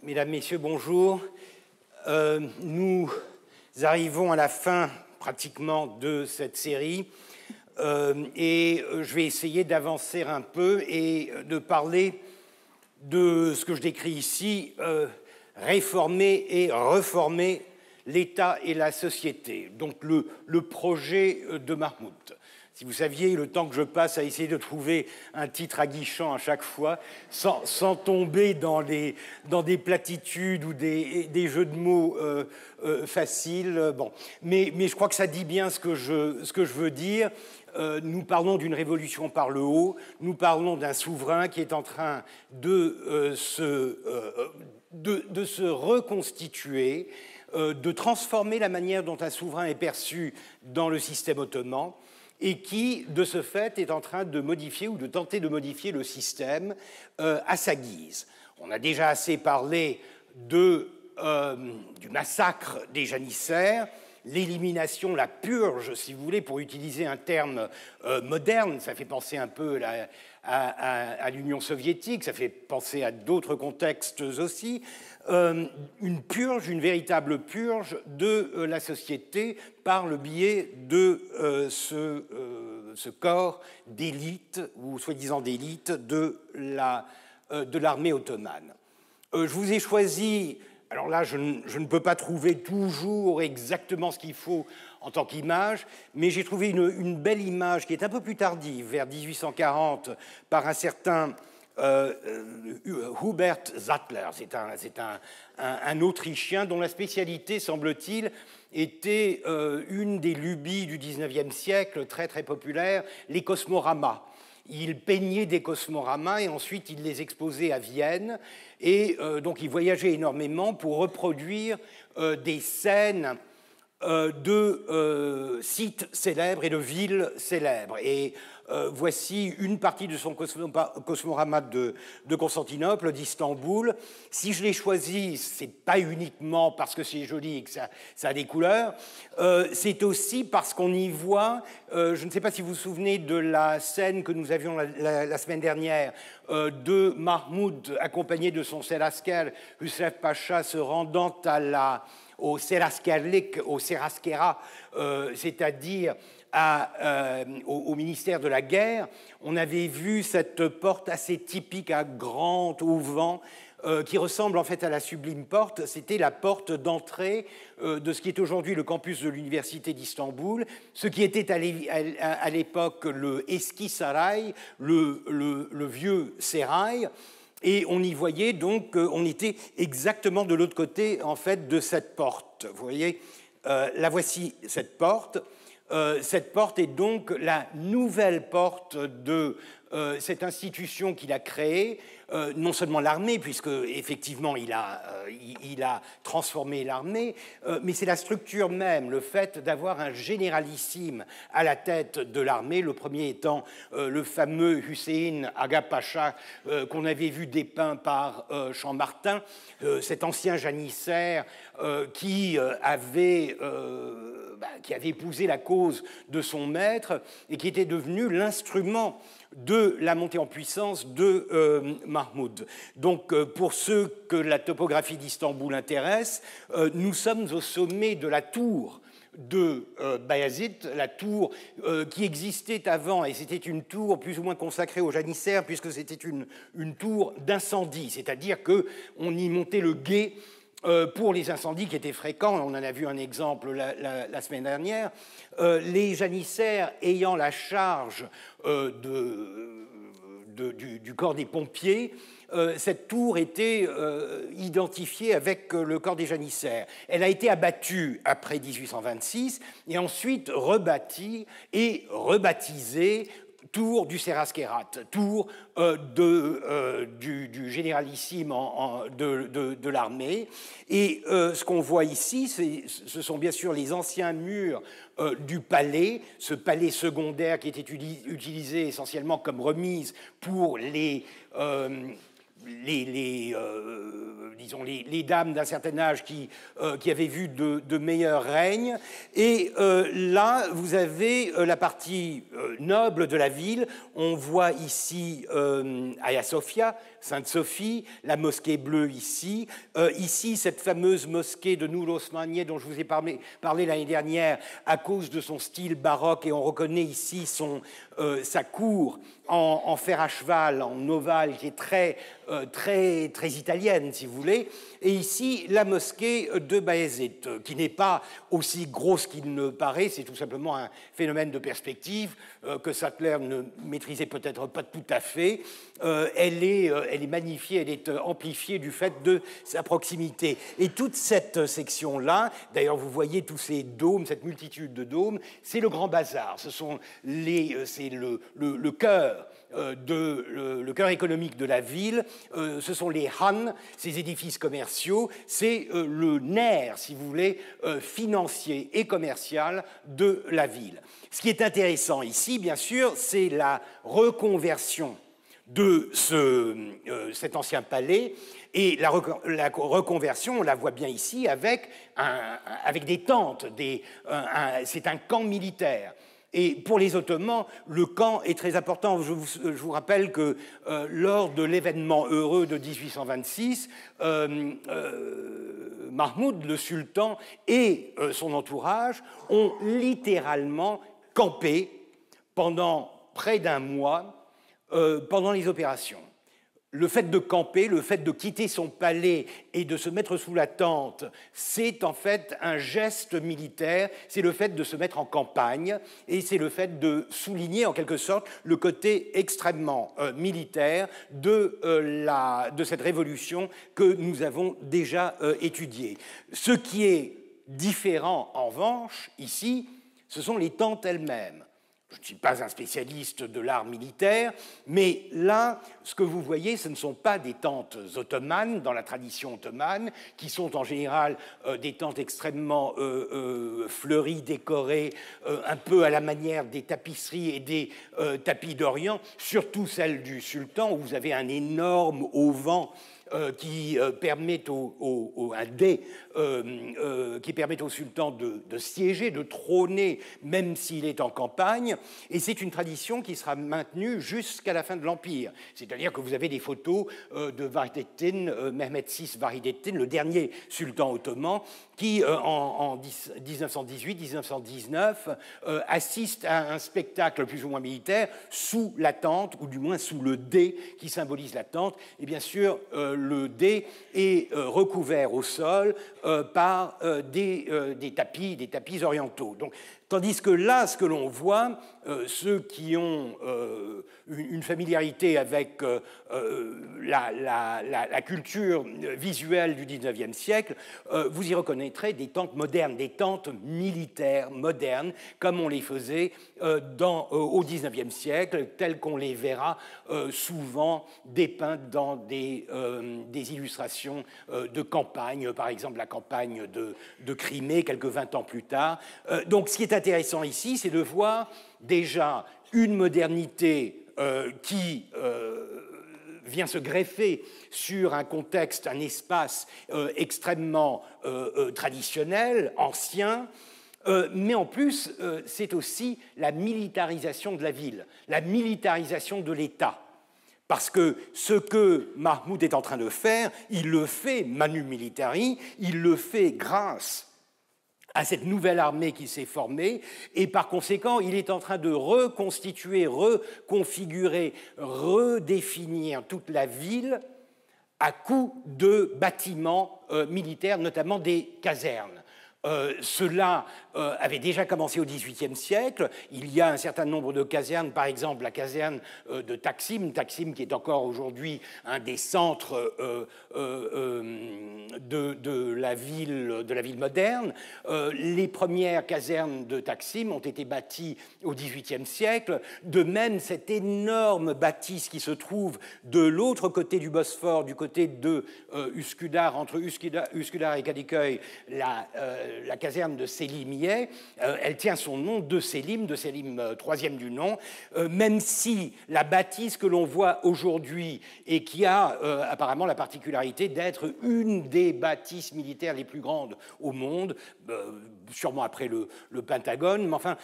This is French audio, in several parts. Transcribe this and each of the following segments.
Mesdames, Messieurs, bonjour. Nous arrivons à la fin pratiquement de cette série et je vais essayer d'avancer un peu et de parler de ce que je décris ici, réformer et reformer l'État et la société, donc le projet de Mahmoud. Si vous saviez le temps que je passe à essayer de trouver un titre aguichant à chaque fois, sans tomber dans des platitudes ou des jeux de mots faciles. Bon. Mais je crois que ça dit bien ce que je veux dire. Nous parlons d'une révolution par le haut, nous parlons d'un souverain qui est en train de se reconstituer, de transformer la manière dont un souverain est perçu dans le système ottoman, et qui, de ce fait, est en train de modifier ou de tenter de modifier le système à sa guise. On a déjà assez parlé du massacre des janissaires, l'élimination, la purge, si vous voulez, pour utiliser un terme moderne, ça fait penser un peu à l'Union soviétique, ça fait penser à d'autres contextes aussi, une purge, une véritable purge de la société par le biais de ce corps d'élite, ou soi-disant d'élite, de l'armée ottomane. Je vous ai choisi, alors là je ne peux pas trouver toujours exactement ce qu'il faut en tant qu'image, mais j'ai trouvé une belle image qui est un peu plus tardive, vers 1840, par un certain Hubert Sattler. C'est un Autrichien dont la spécialité, semble-t-il, était une des lubies du XIXe siècle, très très populaire, les cosmoramas. Il peignait des cosmoramas et ensuite il les exposait à Vienne. Et donc il voyageait énormément pour reproduire des scènes de sites célèbres et de villes célèbres. Et voici une partie de son cosmorama de Constantinople, d'Istanbul. Si je l'ai choisi, c'est pas uniquement parce que c'est joli et que ça a des couleurs, c'est aussi parce qu'on y voit, je ne sais pas si vous vous souvenez de la scène que nous avions la semaine dernière, de Mahmoud accompagné de son Serasker, Hüsrev Pacha, se rendant au Seraskerlik, au Seraskera, c'est-à-dire au ministère de la Guerre. On avait vu cette porte assez typique à grand auvent qui ressemble en fait à la Sublime Porte. C'était la porte d'entrée de ce qui est aujourd'hui le campus de l'Université d'Istanbul, ce qui était à l'époque le Eski Saray, le vieux sérail. Et on y voyait donc, on était exactement de l'autre côté en fait de cette porte. Vous voyez, la voici cette porte. Cette porte est donc la nouvelle porte de cette institution qu'il a créée, non seulement l'armée, puisque effectivement il a transformé l'armée, mais c'est la structure même, le fait d'avoir un généralissime à la tête de l'armée, le premier étant le fameux Hüseyin Aga Pacha qu'on avait vu dépeint par Champmartin, cet ancien janissaire qui avait épousé la cause de son maître et qui était devenu l'instrument de la montée en puissance de Mahmoud. Donc, pour ceux que la topographie d'Istanbul intéresse, nous sommes au sommet de la tour de Bayazid, la tour qui existait avant, et c'était une tour plus ou moins consacrée aux janissaires, puisque c'était une tour d'incendie, c'est-à-dire qu'on y montait le guet pour les incendies qui étaient fréquents. On en a vu un exemple la semaine dernière. Les janissaires ayant la charge du corps des pompiers, cette tour était identifiée avec le corps des janissaires. Elle a été abattue après 1826 et ensuite rebâtie et rebaptisée tour du Seraskerat, tour du généralissime de l'armée. Et ce qu'on voit ici, ce sont bien sûr les anciens murs du palais, ce palais secondaire qui était utilisé essentiellement comme remise pour les dames d'un certain âge qui avaient vu de meilleurs règnes. Et là, vous avez la partie noble de la ville. On voit ici Hagia Sophia, Sainte-Sophie, la mosquée bleue ici, ici cette fameuse mosquée de Nur Osmaniye dont je vous ai parlé l'année dernière à cause de son style baroque, et on reconnaît ici sa cour en fer à cheval, en ovale, qui est très italienne, si vous voulez. Et ici, la mosquée de Bayezid, qui n'est pas aussi grosse qu'il ne paraît, c'est tout simplement un phénomène de perspective que Sattler ne maîtrisait peut-être pas tout à fait. Elle est magnifiée, elle est amplifiée du fait de sa proximité. Et toute cette section-là, d'ailleurs, vous voyez tous ces dômes, cette multitude de dômes, c'est le Grand Bazar. C'est le cœur le cœur économique de la ville, ce sont les han, ces édifices commerciaux, c'est le nerf, si vous voulez, financier et commercial de la ville. Ce qui est intéressant ici, bien sûr, c'est la reconversion de cet ancien palais, et la reconversion, on la voit bien ici, avec des tentes, c'est un camp militaire. Et pour les Ottomans, le camp est très important. Je vous rappelle que lors de l'événement heureux de 1826, Mahmoud, le sultan, et son entourage ont littéralement campé pendant près d'un mois pendant les opérations. Le fait de camper, le fait de quitter son palais et de se mettre sous la tente, c'est en fait un geste militaire, c'est le fait de se mettre en campagne et c'est le fait de souligner en quelque sorte le côté extrêmement militaire de cette révolution que nous avons déjà étudiée. Ce qui est différent en revanche ici, ce sont les tentes elles-mêmes. Je ne suis pas un spécialiste de l'art militaire, mais là, ce que vous voyez, ce ne sont pas des tentes ottomanes, dans la tradition ottomane, qui sont en général des tentes extrêmement fleuries, décorées, un peu à la manière des tapisseries et des tapis d'Orient, surtout celle du sultan, où vous avez un énorme auvent qui permet qui permet au sultan de siéger, de trôner, même s'il est en campagne. Et c'est une tradition qui sera maintenue jusqu'à la fin de l'Empire. C'est-à-dire que vous avez des photos de Vahdettin, Mehmed VI Vahdettin, le dernier sultan ottoman, qui, en 1918-1919, assiste à un spectacle plus ou moins militaire sous la tente, ou du moins sous le dé qui symbolise la tente. Et bien sûr, le dé est recouvert au sol par des tapis orientaux. Donc, tandis que là, ce que l'on voit, ceux qui ont une familiarité avec la culture visuelle du XIXe siècle, vous y reconnaîtrez des tentes modernes, des tentes militaires modernes, comme on les faisait au XIXe siècle, telles qu'on les verra souvent dépeintes dans des illustrations de campagne, par exemple la campagne de Crimée, quelques 20 ans plus tard. Donc, ce qui est intéressant ici, c'est de voir déjà une modernité qui vient se greffer sur un contexte, un espace extrêmement traditionnel, ancien, mais en plus, c'est aussi la militarisation de la ville, la militarisation de l'État. Parce que ce que Mahmoud est en train de faire, il le fait manu militari, il le fait grâce à cette nouvelle armée qui s'est formée, et par conséquent, il est en train de reconstituer, reconfigurer, redéfinir toute la ville à coup de bâtiments militaires, notamment des casernes. Cela avait déjà commencé au XVIIIe siècle. Il y a un certain nombre de casernes, par exemple la caserne de Taksim qui est encore aujourd'hui un des centres de la ville moderne. Les premières casernes de Taksim ont été bâties au XVIIIe siècle. De même, cette énorme bâtisse qui se trouve de l'autre côté du Bosphore, du côté de Üsküdar, entre Üsküdar et Kadıköy, la caserne de Selimiye, elle tient son nom de Selim troisième du nom, même si la bâtisse que l'on voit aujourd'hui et qui a apparemment la particularité d'être une des bâtisses militaires les plus grandes au monde, sûrement après le Pentagone, mais enfin,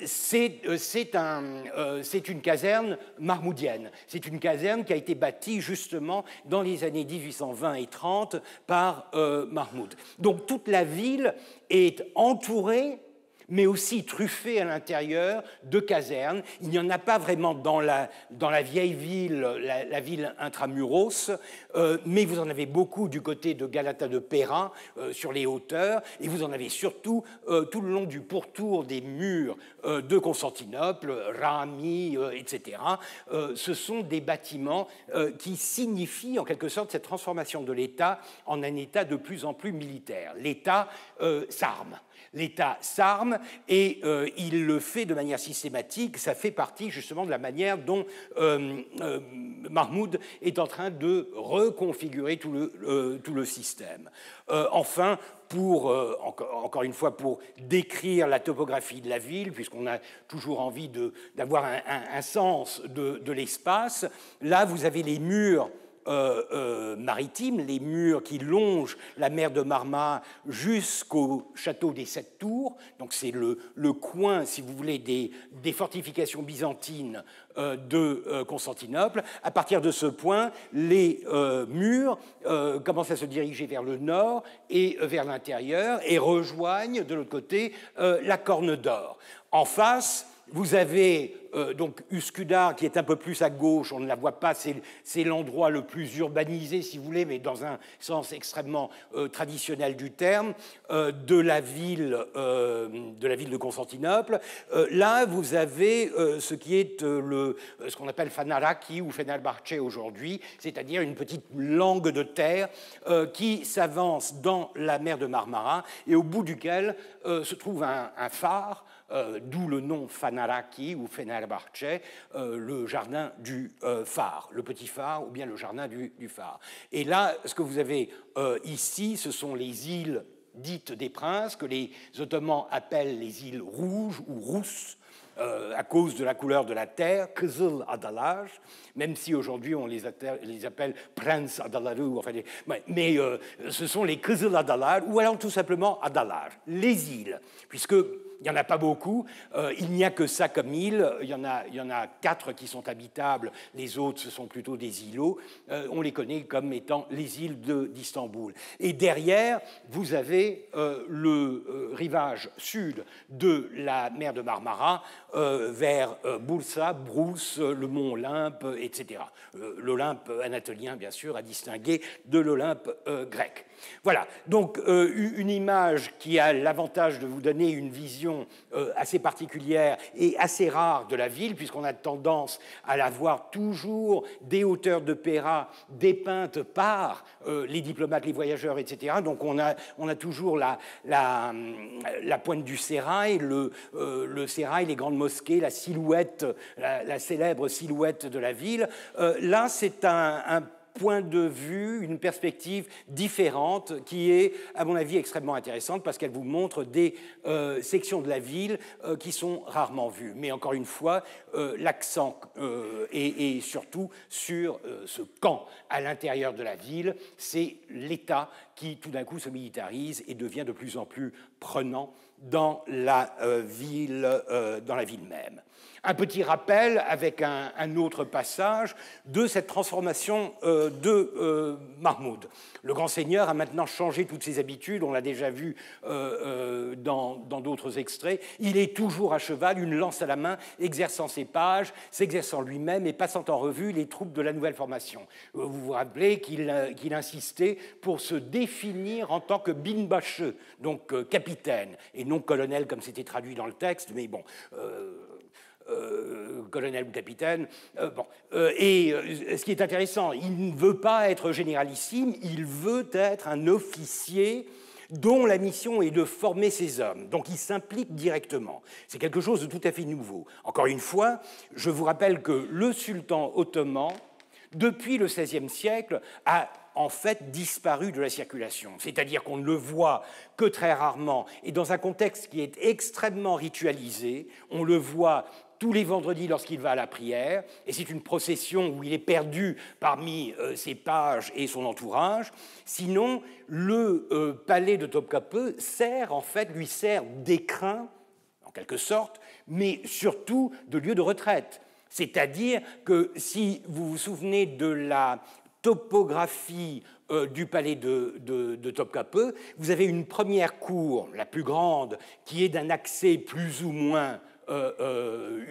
c'est une caserne mahmoudienne. C'est une caserne qui a été bâtie justement dans les années 1820 et 30 par Mahmoud. Donc toute la ville est entourée, mais aussi truffée à l'intérieur de casernes. Il n'y en a pas vraiment dans la vieille ville, la ville intramuros, mais vous en avez beaucoup du côté de Galata de Pera, sur les hauteurs, et vous en avez surtout tout le long du pourtour des murs de Constantinople, Rami, etc. Ce sont des bâtiments qui signifient en quelque sorte cette transformation de l'État en un État de plus en plus militaire. L'État s'arme. L'État s'arme et il le fait de manière systématique. Ça fait partie justement de la manière dont Mahmoud est en train de reconfigurer tout le système. Enfin, encore une fois, pour décrire la topographie de la ville, puisqu'on a toujours envie d'avoir un sens de l'espace, là, vous avez les murs maritimes, les murs qui longent la mer de Marmara jusqu'au château des Sept Tours. Donc c'est le coin, si vous voulez, des fortifications byzantines de Constantinople. À partir de ce point, les murs commencent à se diriger vers le nord et vers l'intérieur et rejoignent de l'autre côté la Corne d'Or. En face, vous avez donc Üsküdar qui est un peu plus à gauche, on ne la voit pas, c'est l'endroit le plus urbanisé, si vous voulez, mais dans un sens extrêmement traditionnel du terme, de la ville de Constantinople. Là, vous avez ce qui est ce qu'on appelle Fanaraki ou Fenerbahçe aujourd'hui, c'est-à-dire une petite langue de terre qui s'avance dans la mer de Marmara et au bout duquel se trouve un phare, d'où le nom Fanaraki ou Fenerbahçe, le jardin du phare, le petit phare ou bien le jardin du phare. Et là, ce que vous avez ici, ce sont les îles dites des princes, que les Ottomans appellent les îles rouges ou rousses, à cause de la couleur de la terre, Kızıl Adalar, même si aujourd'hui on les appelle Prince Adaları, enfin, mais ce sont les Kızıl Adalar, ou alors tout simplement Adalar, les îles, puisque il n'y en a pas beaucoup, il n'y a que ça comme île, il y en a 4 qui sont habitables, les autres ce sont plutôt des îlots, on les connaît comme étant les îles d'Istanbul. Et derrière, vous avez le rivage sud de la mer de Marmara, vers Bursa, Brousse, le mont Olympe, etc. L'Olympe anatolien, bien sûr, à distinguer de l'Olympe grec. Voilà, donc une image qui a l'avantage de vous donner une vision assez particulière et assez rare de la ville, puisqu'on a tendance à la voir toujours des hauteurs de Pera dépeintes par les diplomates, les voyageurs, etc. Donc on a toujours la pointe du sérail, le sérail, les grandes mosquées, la silhouette, la célèbre silhouette de la ville. Là, c'est un point de vue, une perspective différente qui est, à mon avis, extrêmement intéressante parce qu'elle vous montre des sections de la ville qui sont rarement vues. Mais encore une fois, l'accent est surtout sur ce camp à l'intérieur de la ville. C'est l'État qui, tout d'un coup, se militarise et devient de plus en plus prenant dans la ville même. Un petit rappel avec un autre passage de cette transformation de Mahmoud. Le grand seigneur a maintenant changé toutes ses habitudes, on l'a déjà vu dans d'autres extraits. Il est toujours à cheval, une lance à la main, exerçant ses pages, s'exerçant lui-même et passant en revue les troupes de la nouvelle formation. Vous vous rappelez qu'il insistait pour se définir en tant que binbaşı, donc capitaine, et non colonel comme c'était traduit dans le texte, mais bon... colonel ou capitaine. Ce qui est intéressant, il ne veut pas être généralissime, il veut être un officier dont la mission est de former ses hommes. Donc il s'implique directement. C'est quelque chose de tout à fait nouveau. Encore une fois, je vous rappelle que le sultan ottoman, depuis le XVIe siècle, a en fait disparu de la circulation. C'est-à-dire qu'on ne le voit que très rarement. Et dans un contexte qui est extrêmement ritualisé, on le voit tous les vendredis lorsqu'il va à la prière, et c'est une procession où il est perdu parmi ses pages et son entourage. Sinon, le palais de Topkapi lui sert d'écrin, en quelque sorte, mais surtout de lieu de retraite. C'est-à-dire que si vous vous souvenez de la topographie du palais de Topkapi, vous avez une première cour, la plus grande, qui est d'un accès plus ou moins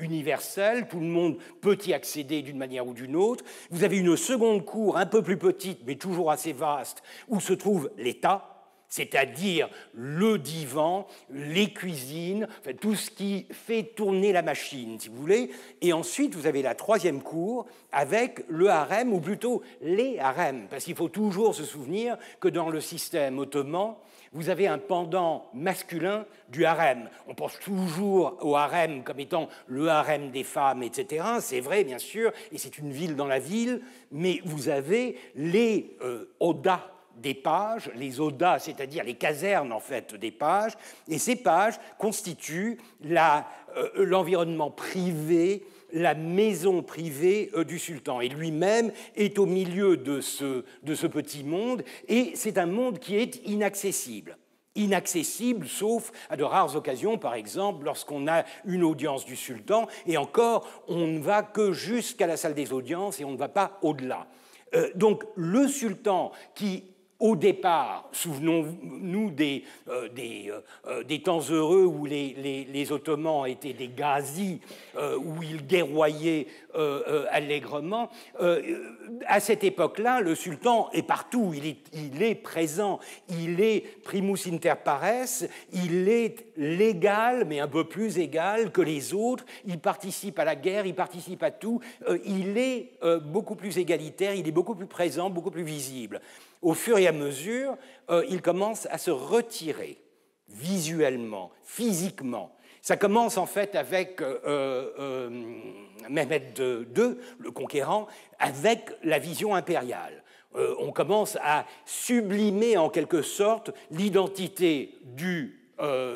universel, tout le monde peut y accéder d'une manière ou d'une autre. Vous avez une seconde cour un peu plus petite, mais toujours assez vaste, où se trouve l'État, c'est-à-dire le divan, les cuisines, enfin, tout ce qui fait tourner la machine, si vous voulez. Et ensuite, vous avez la troisième cour avec le harem, ou plutôt les harems, parce qu'il faut toujours se souvenir que dans le système ottoman, vous avez un pendant masculin du harem. On pense toujours au harem comme étant le harem des femmes, etc. C'est vrai, bien sûr, et c'est une ville dans la ville, mais vous avez les odas des pages, les odas, c'est-à-dire les casernes en fait des pages, et ces pages constituent l'environnement privé, la maison privée du sultan. Et lui-même est au milieu de ce petit monde, et c'est un monde qui est inaccessible. Inaccessible, sauf à de rares occasions, par exemple, lorsqu'on a une audience du sultan, et encore, on ne va que jusqu'à la salle des audiences et on ne va pas au-delà. Donc, le sultan qui au départ, souvenons-nous des temps heureux où les Ottomans étaient des ghazis, où ils guerroyaient allègrement. À cette époque-là, le sultan est partout, il est présent, il est primus inter pares, il est l'égal, mais un peu plus égal que les autres, il participe à la guerre, il participe à tout, il est beaucoup plus égalitaire, il est beaucoup plus présent, beaucoup plus visible. Au fur et à mesure, il commence à se retirer visuellement, physiquement. Ça commence en fait avec Mehmed II, le conquérant, avec la vision impériale. On commence à sublimer en quelque sorte l'identité du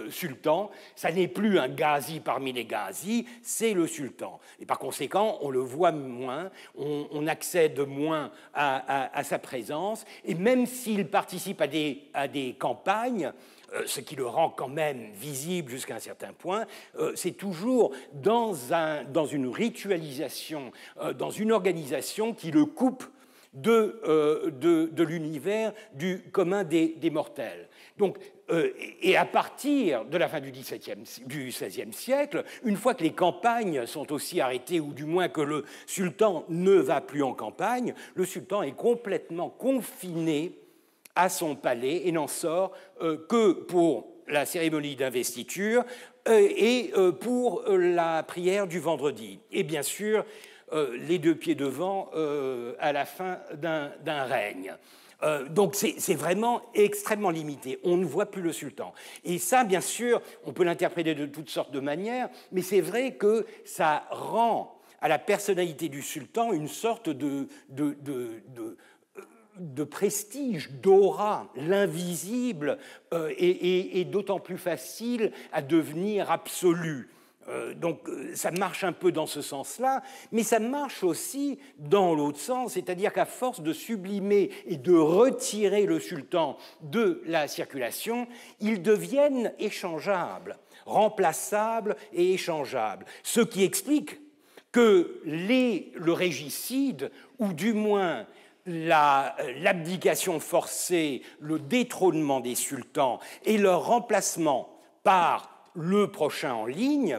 sultan. Ça n'est plus un ghazi parmi les ghazis, c'est le sultan. Et par conséquent, on le voit moins, on accède moins à sa présence, et même s'il participe à des campagnes, ce qui le rend quand même visible jusqu'à un certain point, c'est toujours dans une ritualisation, dans une organisation qui le coupe de l'univers du commun des mortels. Donc, et à partir de la fin du XVIe siècle, une fois que les campagnes sont aussi arrêtées, ou du moins que le sultan ne va plus en campagne, le sultan est complètement confiné à son palais et n'en sort que pour la cérémonie d'investiture et pour la prière du vendredi. Et bien sûr, les deux pieds devant à la fin d'un règne. Donc c'est vraiment extrêmement limité. On ne voit plus le sultan. Et ça, bien sûr, on peut l'interpréter de toutes sortes de manières, mais c'est vrai que ça rend à la personnalité du sultan une sorte de prestige, d'aura. L'invisible est d'autant plus facile à devenir absolu. Donc ça marche un peu dans ce sens-là, mais ça marche aussi dans l'autre sens, c'est-à-dire qu'à force de sublimer et de retirer le sultan de la circulation, ils deviennent échangeables, remplaçables et échangeables, ce qui explique que le régicide, ou du moins l'abdication forcée, le détrônement des sultans et leur remplacement par le prochain en ligne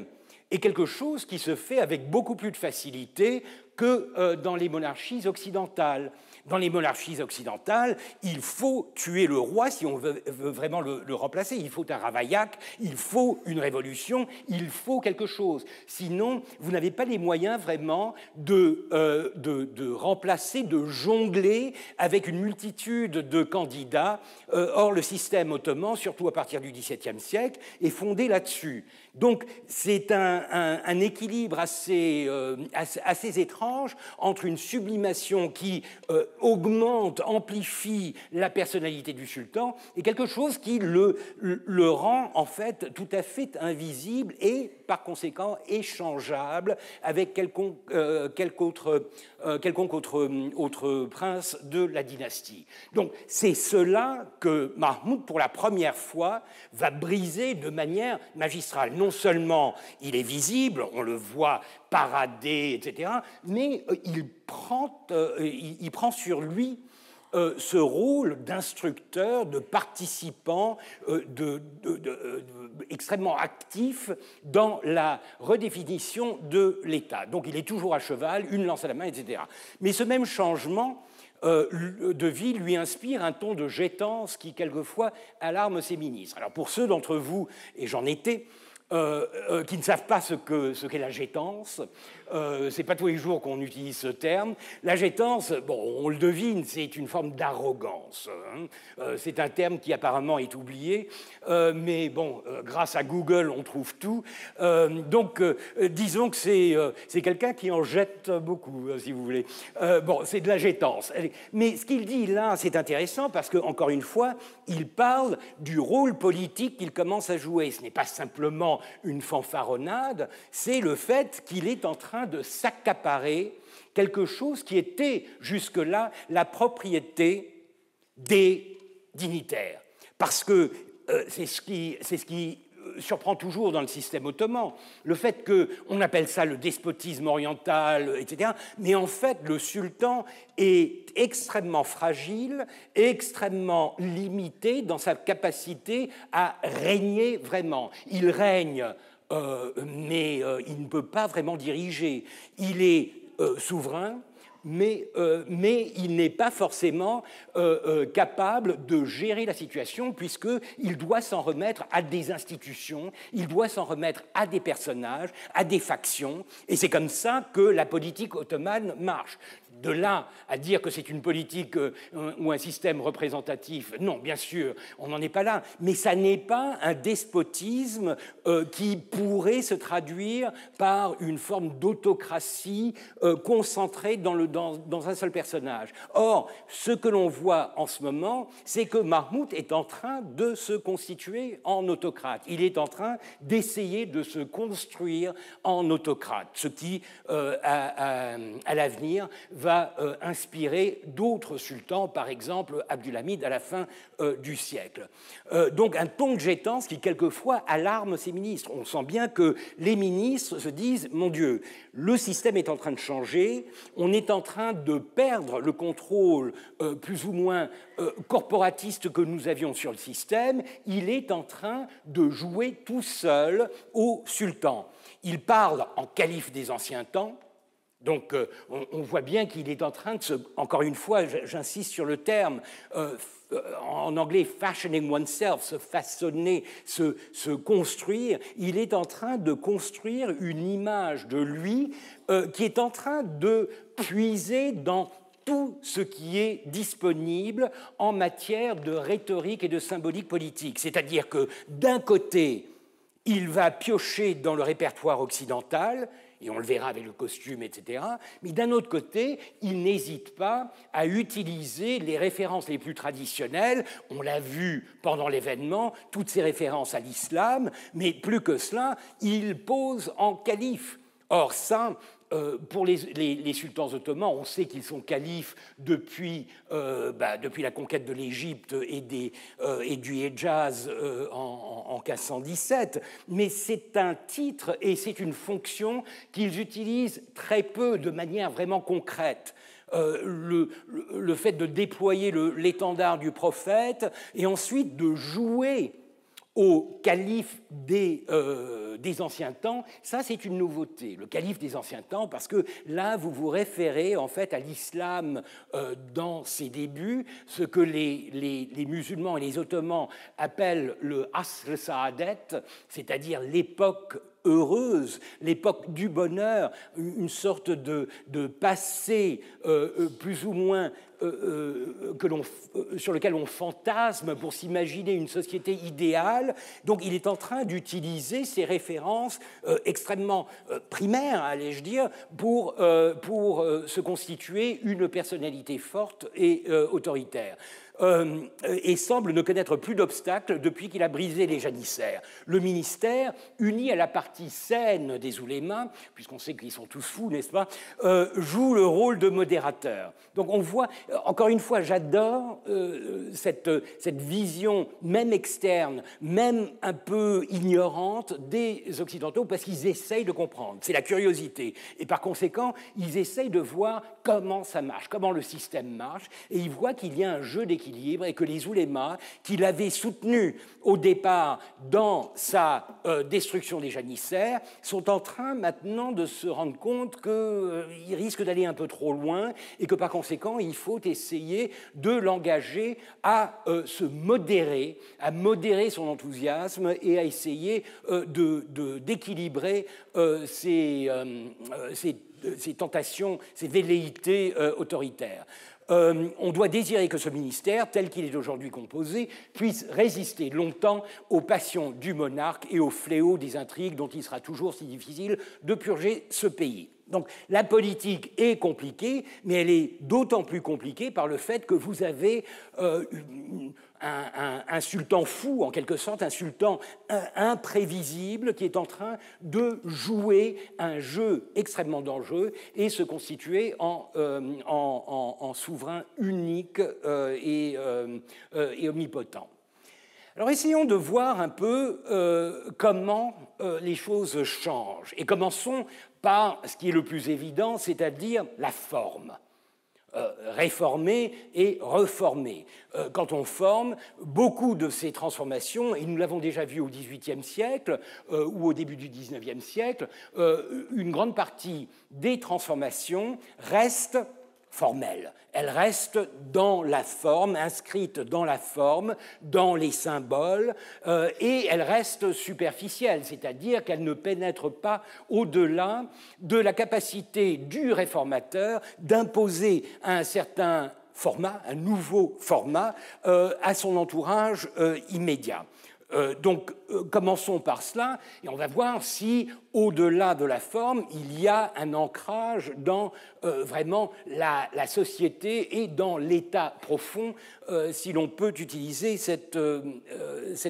est quelque chose qui se fait avec beaucoup plus de facilité que dans les monarchies occidentales. Dans les monarchies occidentales, il faut tuer le roi si on veut vraiment le remplacer. Il faut un Ravaillac, il faut une révolution, il faut quelque chose. Sinon, vous n'avez pas les moyens vraiment de remplacer, de jongler avec une multitude de candidats. Or, le système ottoman, surtout à partir du XVIIe siècle, est fondé là-dessus. Donc, c'est un équilibre assez étrange entre une sublimation qui augmente, amplifie la personnalité du sultan, est quelque chose qui le rend en fait tout à fait invisible et par conséquent échangeable avec quelconque autre prince de la dynastie. Donc c'est cela que Mahmoud, pour la première fois, va briser de manière magistrale. Non seulement il est visible, on le voit parader, etc., mais il prend sur lui ce rôle d'instructeur, de participant, extrêmement actif dans la redéfinition de l'État. Donc il est toujours à cheval, une lance à la main, etc. Mais ce même changement de vie lui inspire un ton de gétance qui, quelquefois, alarme ses ministres. Alors pour ceux d'entre vous, et j'en étais, qui ne savent pas ce qu'est la gétance. C'est pas tous les jours qu'on utilise ce terme. La gétance, bon, on le devine, c'est une forme d'arrogance. Hein. C'est un terme qui apparemment est oublié, mais bon, grâce à Google, on trouve tout. Donc, disons que c'est quelqu'un qui en jette beaucoup, si vous voulez. Bon, c'est de la gétance. Mais ce qu'il dit là, c'est intéressant parce que, encore une fois, il parle du rôle politique qu'il commence à jouer. Ce n'est pas simplement une fanfaronnade, c'est le fait qu'il est en train de s'accaparer quelque chose qui était jusque-là la propriété des dignitaires. Parce que c'est ce qui surprend toujours dans le système ottoman, le fait qu'on appelle ça le despotisme oriental, etc. Mais en fait, le sultan est extrêmement fragile, extrêmement limité dans sa capacité à régner vraiment. Il règne, mais il ne peut pas vraiment diriger. Il est souverain, mais il n'est pas forcément capable de gérer la situation puisqu'il doit s'en remettre à des institutions, il doit s'en remettre à des personnages, à des factions, et c'est comme ça que la politique ottomane marche. De là à dire que c'est une politique ou un système représentatif, non, bien sûr, on n'en est pas là. Mais ça n'est pas un despotisme qui pourrait se traduire par une forme d'autocratie concentrée dans un seul personnage. Or, ce que l'on voit en ce moment, c'est que Mahmoud est en train de se constituer en autocrate. Il est en train d'essayer de se construire en autocrate, ce qui, à l'avenir, va inspirer d'autres sultans, par exemple Abdulhamid à la fin du siècle. Donc un ton de gétance qui quelquefois alarme ses ministres. On sent bien que les ministres se disent « Mon Dieu, le système est en train de changer, on est en train de perdre le contrôle plus ou moins corporatiste que nous avions sur le système, il est en train de jouer tout seul au sultan. Il parle en calife des anciens temps. Donc, on voit bien qu'il est en train de se... Encore une fois, j'insiste sur le terme, en anglais, fashioning oneself, se façonner, se construire. Il est en train de construire une image de lui qui est en train de puiser dans tout ce qui est disponible en matière de rhétorique et de symbolique politique. C'est-à-dire que, d'un côté, il va piocher dans le répertoire occidental, et on le verra avec le costume, etc. Mais d'un autre côté, il n'hésite pas à utiliser les références les plus traditionnelles. On l'a vu pendant l'événement, toutes ces références à l'islam, mais plus que cela, il pose en calife. Or, ça, pour les sultans ottomans, on sait qu'ils sont califes depuis la conquête de l'Égypte et du Hejaz en 1517, mais c'est un titre et c'est une fonction qu'ils utilisent très peu de manière vraiment concrète. Le fait de déployer l'étendard du prophète et ensuite de jouer au calife des anciens temps, ça c'est une nouveauté, le calife des anciens temps, parce que là vous vous référez en fait à l'islam dans ses débuts, ce que les musulmans et les ottomans appellent le Asr Saadet, c'est-à-dire l'époque heureuse, l'époque du bonheur, une sorte de passé plus ou moins sur lequel on fantasme pour s'imaginer une société idéale. Donc il est en train d'utiliser ces références extrêmement primaires, allais-je dire, pour se constituer une personnalité forte et autoritaire. Et semble ne connaître plus d'obstacles depuis qu'il a brisé les janissaires. Le ministère, uni à la partie saine des oulémas, puisqu'on sait qu'ils sont tous fous, n'est-ce pas, joue le rôle de modérateur. Donc on voit, encore une fois, j'adore cette vision, même externe, même un peu ignorante des Occidentaux, parce qu'ils essayent de comprendre. C'est la curiosité. Et par conséquent, ils essayent de voir comment ça marche, comment le système marche, et ils voient qu'il y a un jeu d'équilibre et que les oulémas, qui l'avaient soutenu au départ dans sa destruction des janissaires, sont en train maintenant de se rendre compte qu'ils risquent d'aller un peu trop loin et que par conséquent, il faut essayer de l'engager à se modérer, à modérer son enthousiasme et à essayer d'équilibrer ses tentations, ses velléités autoritaires. On doit désirer que ce ministère, tel qu'il est aujourd'hui composé, puisse résister longtemps aux passions du monarque et aux fléaux des intrigues dont il sera toujours si difficile de purger ce pays. Donc la politique est compliquée, mais elle est d'autant plus compliquée par le fait que vous avez un sultan fou, en quelque sorte, un sultan imprévisible qui est en train de jouer un jeu extrêmement dangereux et se constituer en souverain unique et omnipotent. Alors essayons de voir un peu comment les choses changent et commençons par ce qui est le plus évident, c'est-à-dire la forme. Réformer et reformer. Quand on forme, beaucoup de ces transformations, et nous l'avons déjà vu au XVIIIe siècle ou au début du XIXe siècle, une grande partie des transformations restent formelle. Elle reste dans la forme, inscrite dans la forme, dans les symboles, et elle reste superficielle, c'est-à-dire qu'elle ne pénètre pas au-delà de la capacité du réformateur d'imposer un certain format, un nouveau format, à son entourage immédiat. Donc, commençons par cela, et on va voir si, au-delà de la forme, il y a un ancrage dans vraiment la société et dans l'état profond, si l'on peut utiliser cette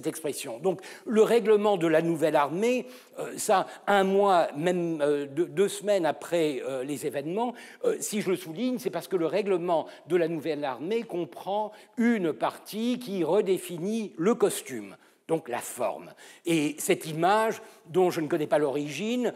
expression. Donc, le règlement de la nouvelle armée, ça, un mois, même 2 semaines après les événements, si je le souligne, c'est parce que le règlement de la nouvelle armée comprend une partie qui redéfinit le costume. Donc la forme. Et cette image, dont je ne connais pas l'origine,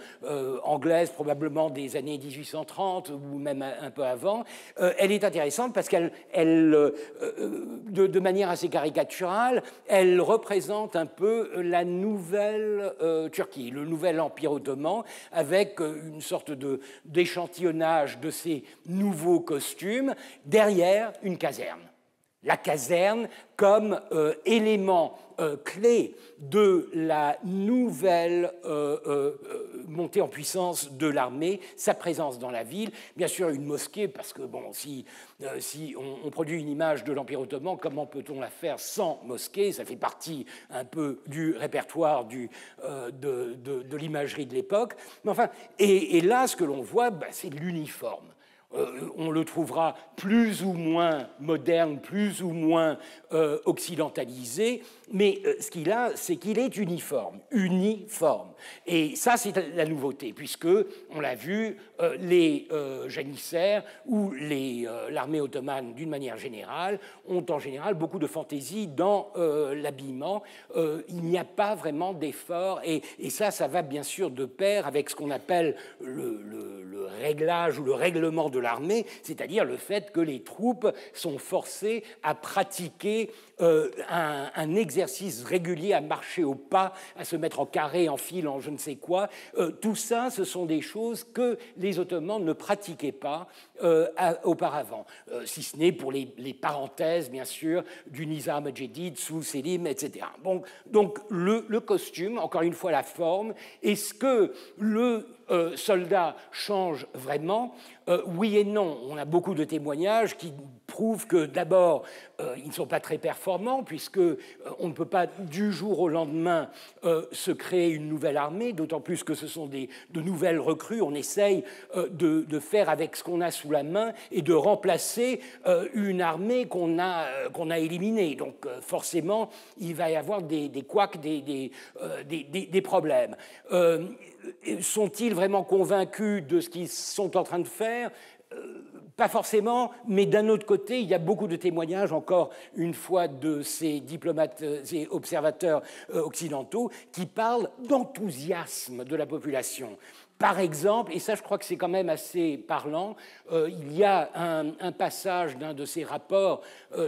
anglaise probablement des années 1830 ou même un peu avant, elle est intéressante parce qu'elle, de manière assez caricaturale, elle représente un peu la nouvelle Turquie, le nouvel empire ottoman, avec une sorte d'échantillonnage de ces nouveaux costumes, derrière une caserne. La caserne comme élément clé de la nouvelle montée en puissance de l'armée, sa présence dans la ville, bien sûr une mosquée, parce que bon, si on produit une image de l'Empire ottoman, comment peut-on la faire sans mosquée? Ça fait partie un peu du répertoire de l'imagerie de l'époque. Mais enfin, et là, ce que l'on voit, c'est l'uniforme. On le trouvera plus ou moins moderne, plus ou moins occidentalisé, mais ce qu'il a, c'est qu'il est uniforme. Et ça, c'est la nouveauté, puisque, on l'a vu, les janissaires ou l'armée ottomane, d'une manière générale, ont en général beaucoup de fantaisie dans l'habillement. Il n'y a pas vraiment d'effort, et ça va bien sûr de pair avec ce qu'on appelle le réglage ou le règlement de l'armée, c'est-à-dire le fait que les troupes sont forcées à pratiquer un exercice exercices réguliers à marcher au pas, à se mettre en carré, en file, en je ne sais quoi. Tout ça, ce sont des choses que les Ottomans ne pratiquaient pas auparavant, si ce n'est pour les parenthèses, bien sûr, du Nizam Jedid, sous Selim, etc. Bon, donc le costume, encore une fois la forme, est-ce que le soldat change vraiment? Oui et non. On a beaucoup de témoignages qui prouvent que d'abord, ils ne sont pas très performants, puisque on ne peut pas du jour au lendemain se créer une nouvelle armée, d'autant plus que ce sont de nouvelles recrues. On essaye de faire avec ce qu'on a sous la main et de remplacer une armée qu'on a éliminée. Donc forcément, il va y avoir des couacs, des problèmes. Sont-ils vraiment convaincus de ce qu'ils sont en train de faire? Pas forcément, mais d'un autre côté, il y a beaucoup de témoignages, encore une fois, de ces diplomates et observateurs occidentaux qui parlent d'enthousiasme de la population. Par exemple, et ça je crois que c'est quand même assez parlant, il y a un passage d'un de ces rapports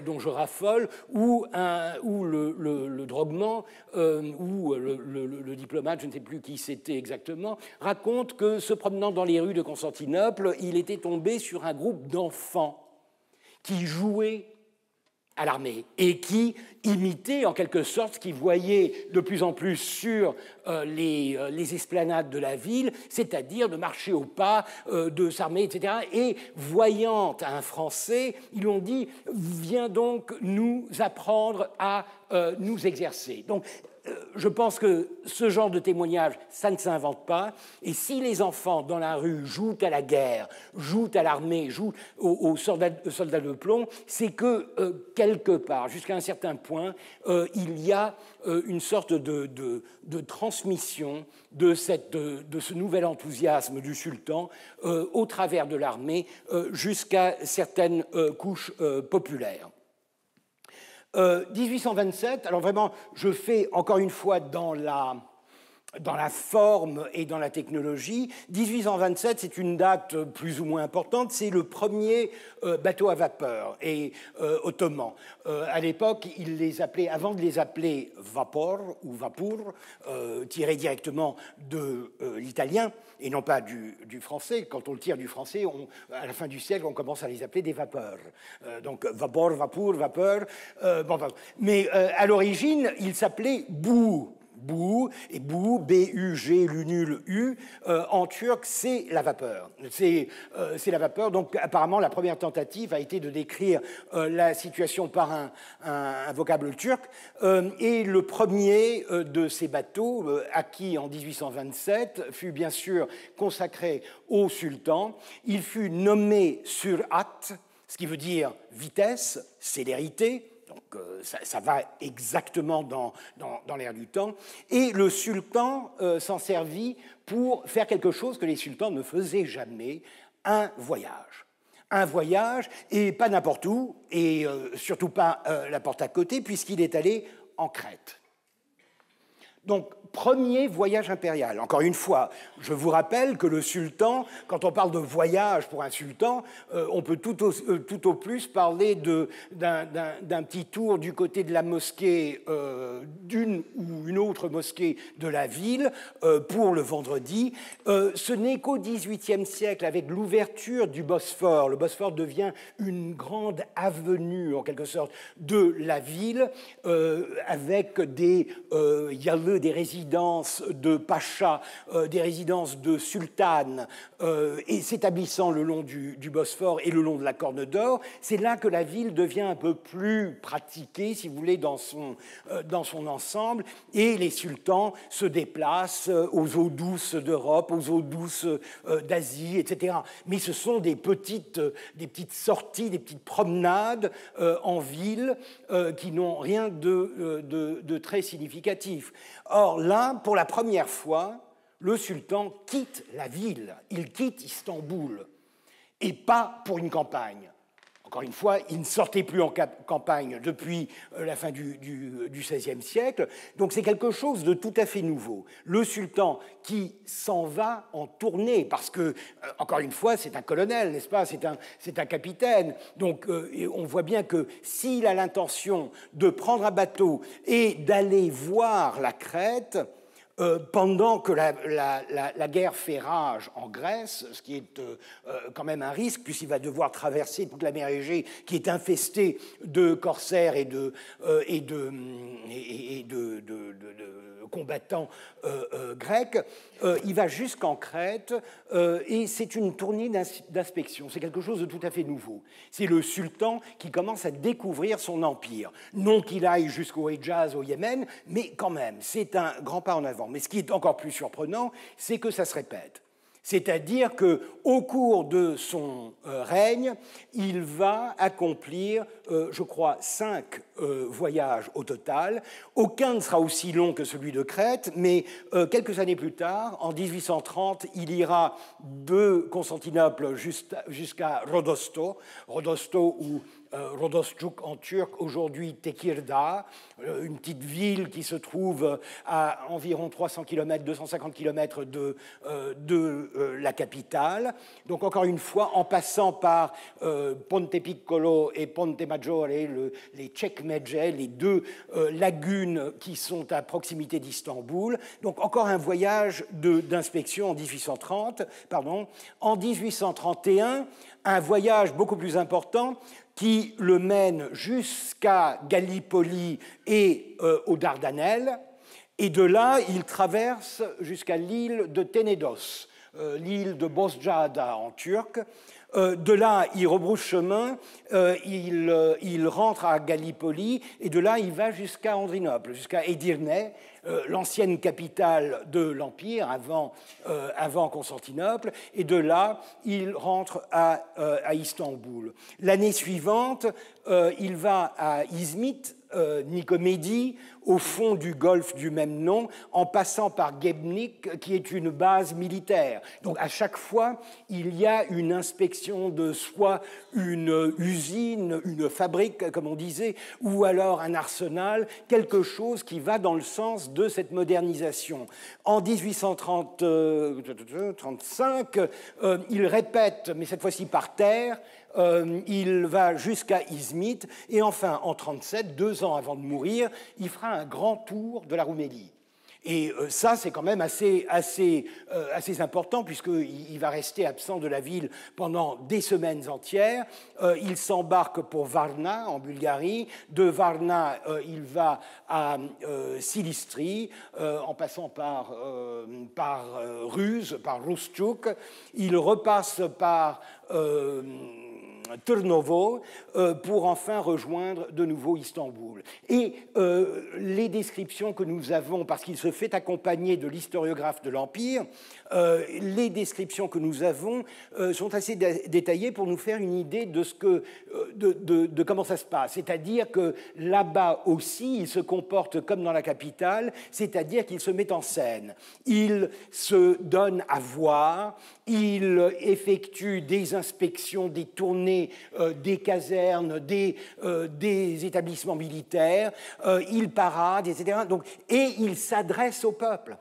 dont je raffole où le droguement ou le diplomate, je ne sais plus qui c'était exactement, raconte que se promenant dans les rues de Constantinople, il était tombé sur un groupe d'enfants qui jouaient à l'armée et qui imitaient en quelque sorte ce qu'ils voyaient de plus en plus sur les esplanades de la ville, c'est-à-dire de marcher au pas, de s'armer, etc. Et voyant un Français, ils lui ont dit « Viens donc nous apprendre à nous exercer ». Donc, je pense que ce genre de témoignage, ça ne s'invente pas. Et si les enfants dans la rue jouent à la guerre, jouent à l'armée, jouent aux soldats de plomb, c'est que quelque part, jusqu'à un certain point, il y a une sorte de transmission de ce nouvel enthousiasme du sultan au travers de l'armée jusqu'à certaines couches populaires. 1827, alors vraiment, je fais encore une fois dans la forme et dans la technologie. 1827, c'est une date plus ou moins importante, c'est le premier bateau à vapeur et ottoman. À l'époque, ils les appelaient, avant de les appeler vapor ou vapur, tiré directement de l'italien et non pas du français. Quand on le tire du français, à la fin du siècle, on commence à les appeler des vapeurs. Donc vapor, vapur, vapeur. Mais à l'origine, ils s'appelaient bou. Bou, et bou, B-U-G, l'unul U, en turc, c'est la vapeur. C'est la vapeur. Donc, apparemment, la première tentative a été de décrire la situation par un vocable turc. Et le premier de ces bateaux, acquis en 1827, fut bien sûr consacré au sultan. Il fut nommé Surat, ce qui veut dire vitesse, célérité. Donc ça va exactement dans l'air du temps. Et le sultan s'en servit pour faire quelque chose que les sultans ne faisaient jamais, un voyage. Un voyage, et pas n'importe où, et surtout pas la porte à côté, puisqu'il est allé en Crète. Donc, premier voyage impérial. Encore une fois, je vous rappelle que le sultan, quand on parle de voyage pour un sultan, on peut tout au plus parler d'un petit tour du côté de la mosquée d'une ou une autre mosquée de la ville pour le vendredi. Ce n'est qu'au XVIIIe siècle, avec l'ouverture du Bosphore, le Bosphore devient une grande avenue, en quelque sorte, de la ville, avec des résidences de pachas, des résidences de sultanes, et s'établissant le long du Bosphore et le long de la Corne d'Or. C'est là que la ville devient un peu plus pratiquée, si vous voulez, dans son ensemble, et les sultans se déplacent aux eaux douces d'Europe, aux eaux douces d'Asie, etc. Mais ce sont des petites sorties, des petites promenades en ville qui n'ont rien de très significatif. Or là, pour la première fois, le sultan quitte la ville, il quitte Istanbul, et pas pour une campagne. Encore une fois, il ne sortait plus en campagne depuis la fin du XVIe siècle, donc c'est quelque chose de tout à fait nouveau. Le sultan qui s'en va en tournée, parce que, encore une fois, c'est un colonel, n'est-ce pas, c'est un capitaine, donc on voit bien que s'il a l'intention de prendre un bateau et d'aller voir la Crète, pendant que la guerre fait rage en Grèce, ce qui est quand même un risque, puisqu'il va devoir traverser toute la mer Égée, qui est infestée de corsaires et de combattants grecs, il va jusqu'en Crète, et c'est une tournée d'inspection. C'est quelque chose de tout à fait nouveau. C'est le sultan qui commence à découvrir son empire. Non qu'il aille jusqu'au Hejaz, au Yémen, mais quand même, c'est un grand pas en avant. Mais ce qui est encore plus surprenant, c'est que ça se répète. C'est-à-dire qu'au cours de son règne, il va accomplir, je crois, 5 voyages au total. Aucun ne sera aussi long que celui de Crète, mais quelques années plus tard, en 1830, il ira de Constantinople jusqu'à Rodosto, ou Rodosçuk en turc, aujourd'hui Tekirdağ, une petite ville qui se trouve à environ 300 km, 250 km de la capitale. Donc encore une fois, en passant par Ponte Piccolo et Ponte Maggiore, les Çekmece, les 2 lagunes qui sont à proximité d'Istanbul. Donc encore un voyage d'inspection en 1830. En 1831, un voyage beaucoup plus important qui le mène jusqu'à Gallipoli et aux Dardanelles, et de là, il traverse jusqu'à l'île de Tenedos, l'île de Bozcaada en turc. De là, il rebrousse chemin, il rentre à Gallipoli, et de là, il va jusqu'à Andrinople, jusqu'à Edirne, l'ancienne capitale de l'Empire avant Constantinople, et de là, il rentre à Istanbul. L'année suivante, il va à Izmit, Nicomédie, au fond du golfe du même nom, en passant par Gebnik, qui est une base militaire. Donc à chaque fois, il y a une inspection de soit une usine, une fabrique, comme on disait, ou alors un arsenal, quelque chose qui va dans le sens de cette modernisation. En 1835, il répète, mais cette fois-ci par terre, il va jusqu'à Izmit, et enfin, en 1937, 2 ans avant de mourir, il fera un grand tour de la Roumélie. Et ça, c'est quand même assez important, puisqu'il va rester absent de la ville pendant des semaines entières. Il s'embarque pour Varna, en Bulgarie. De Varna, il va à Silistrie, en passant par Ruse, par Rustchuk. Il repasse par Trnovo, pour enfin rejoindre de nouveau Istanbul. Et les descriptions que nous avons, parce qu'il se fait accompagner de l'historiographe de l'Empire, les descriptions que nous avons sont assez détaillées pour nous faire une idée de comment ça se passe. C'est-à-dire que là-bas aussi, il se comporte comme dans la capitale, c'est-à-dire qu'il se met en scène. Il se donne à voir, il effectue des inspections, des tournées des casernes, des établissements militaires, il parade, etc. Donc, et il s'adresse au peuple.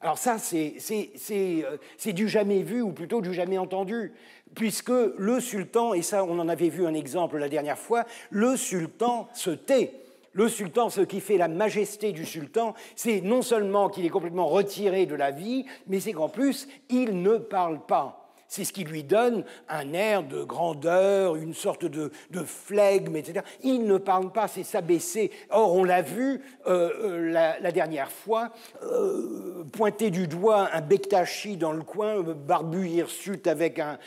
Alors ça, c'est du jamais vu, ou plutôt du jamais entendu, puisque le sultan, et ça on en avait vu un exemple la dernière fois, le sultan se tait. Le sultan, ce qui fait la majesté du sultan, c'est non seulement qu'il est complètement retiré de la vie, mais c'est qu'en plus, il ne parle pas. C'est ce qui lui donne un air de grandeur, une sorte de flegme, etc. Il ne parle pas, c'est s'abaisser. Or, on l'a vu la dernière fois, pointer du doigt un Bektashi dans le coin, barbu hirsute avec un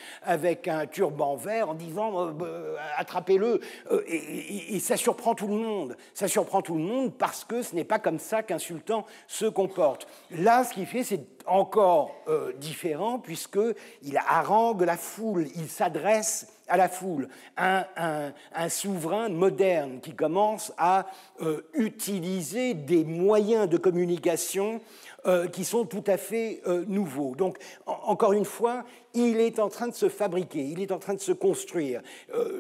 turban vert, en disant attrapez-le. Et ça surprend tout le monde. Ça surprend tout le monde parce que ce n'est pas comme ça qu'un sultan se comporte. Là, ce qu'il fait, c'est encore différent, puisqu'il harangue la foule, il s'adresse à la foule, un souverain moderne qui commence à utiliser des moyens de communication qui sont tout à fait nouveaux. Donc, encore une fois, il est en train de se fabriquer, il est en train de se construire.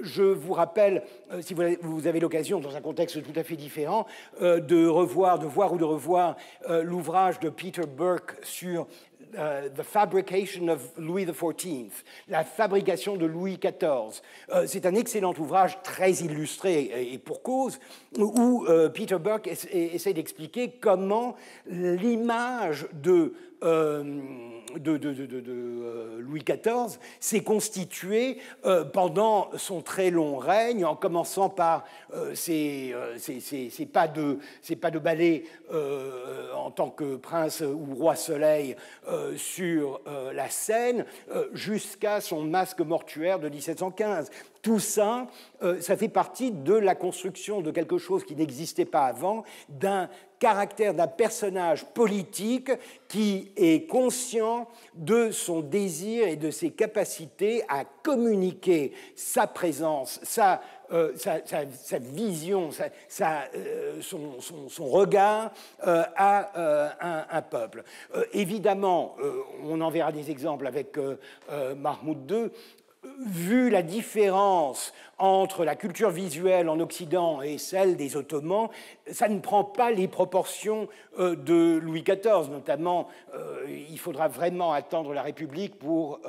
Je vous rappelle, si vous avez l'occasion, dans un contexte tout à fait différent, de voir ou de revoir l'ouvrage de Peter Burke sur The Fabrication of Louis XIV, la fabrication de Louis XIV. C'est un excellent ouvrage, très illustré, et pour cause, où Peter Burke essaie d'expliquer comment l'image de Louis XIV s'est constitué pendant son très long règne, en commençant par ses pas de ballet en tant que prince ou roi soleil sur la scène, jusqu'à son masque mortuaire de 1715. Tout ça, ça fait partie de la construction de quelque chose qui n'existait pas avant, d'un caractère d'un personnage politique qui est conscient de son désir et de ses capacités à communiquer sa présence, sa vision, son regard à un peuple. Évidemment, on en verra des exemples avec Mahmoud II. Vu la différence entre la culture visuelle en Occident et celle des Ottomans, ça ne prend pas les proportions de Louis XIV. Notamment, il faudra vraiment attendre la République pour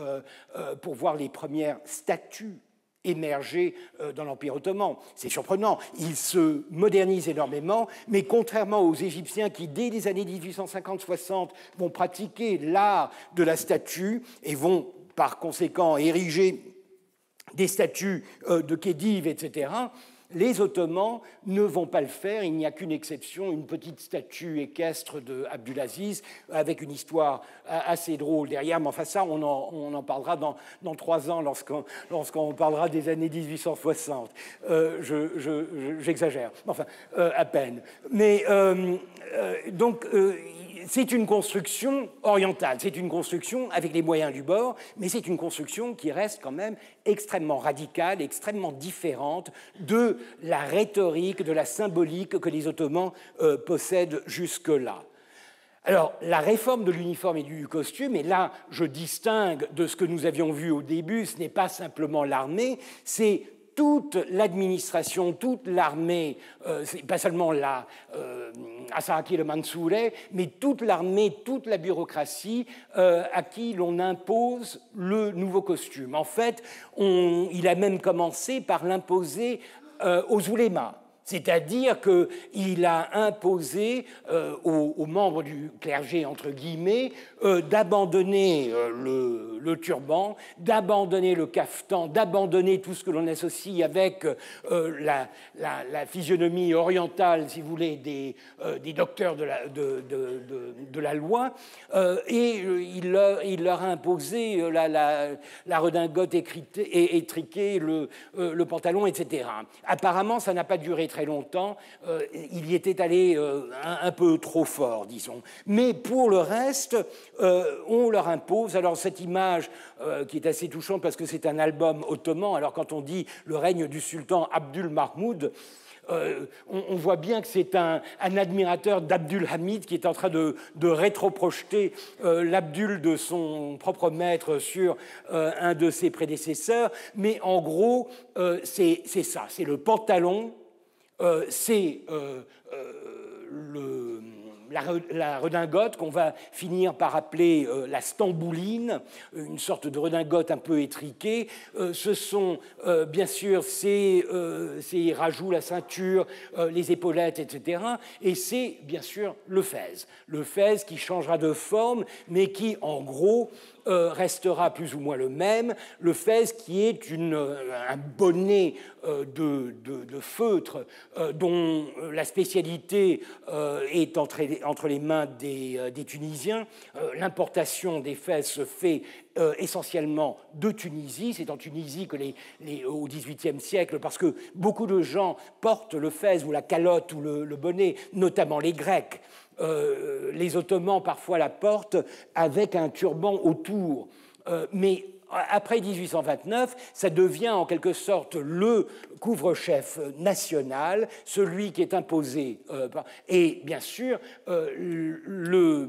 voir les premières statues émerger dans l'Empire ottoman. C'est surprenant, il se modernise énormément, mais contrairement aux Égyptiens qui, dès les années 1850-60, vont pratiquer l'art de la statue et vont par conséquent ériger des statues de Khedive, etc., les Ottomans ne vont pas le faire. Il n'y a qu'une exception, une petite statue équestre d'Abdulaziz, avec une histoire assez drôle derrière. Mais enfin, ça, on en parlera dans 3 ans, lorsqu'on parlera des années 1860. J'exagère, enfin, à peine. Mais donc, c'est une construction orientale, c'est une construction avec les moyens du bord, mais c'est une construction qui reste quand même extrêmement radicale, extrêmement différente de la rhétorique, de la symbolique que les Ottomans possèdent jusque-là. Alors, la réforme de l'uniforme et du costume, et là, je distingue de ce que nous avions vu au début, ce n'est pas simplement l'armée, c'est toute l'administration, toute l'armée, pas seulement Asaraki le Mansouré, mais toute l'armée, toute la bureaucratie à qui l'on impose le nouveau costume. En fait, il a même commencé par l'imposer aux oulémas. C'est-à-dire qu'il a imposé aux membres du clergé, entre guillemets, d'abandonner le turban, d'abandonner le caftan, d'abandonner tout ce que l'on associe avec la physionomie orientale, si vous voulez, des docteurs de la loi, et il leur a imposé la redingote étriquée, le pantalon, etc. Apparemment, ça n'a pas duré très longtemps, il y était allé un peu trop fort, disons. Mais pour le reste, on leur impose, alors cette image qui est assez touchante parce que c'est un album ottoman, alors quand on dit le règne du sultan Abdul Mahmoud, on voit bien que c'est un admirateur d'Abdul Hamid qui est en train de rétroprojeter l'Abdul de son propre maître sur un de ses prédécesseurs, mais en gros, c'est ça, c'est le pantalon, c'est la redingote qu'on va finir par appeler la stambouline, une sorte de redingote un peu étriquée. Ce sont bien sûr ces rajouts, la ceinture, les épaulettes, etc. Et c'est bien sûr le fez qui changera de forme, mais qui en gros restera plus ou moins le même. Le fez qui est un bonnet de feutre dont la spécialité est entre les mains des Tunisiens. L'importation des fez se fait essentiellement de Tunisie. C'est en Tunisie que au XVIIIe siècle, parce que beaucoup de gens portent le fez ou la calotte ou le bonnet, notamment les Grecs. Les Ottomans parfois la portent avec un turban autour. Mais après 1829, ça devient en quelque sorte le couvre-chef national, celui qui est imposé. Et bien sûr, le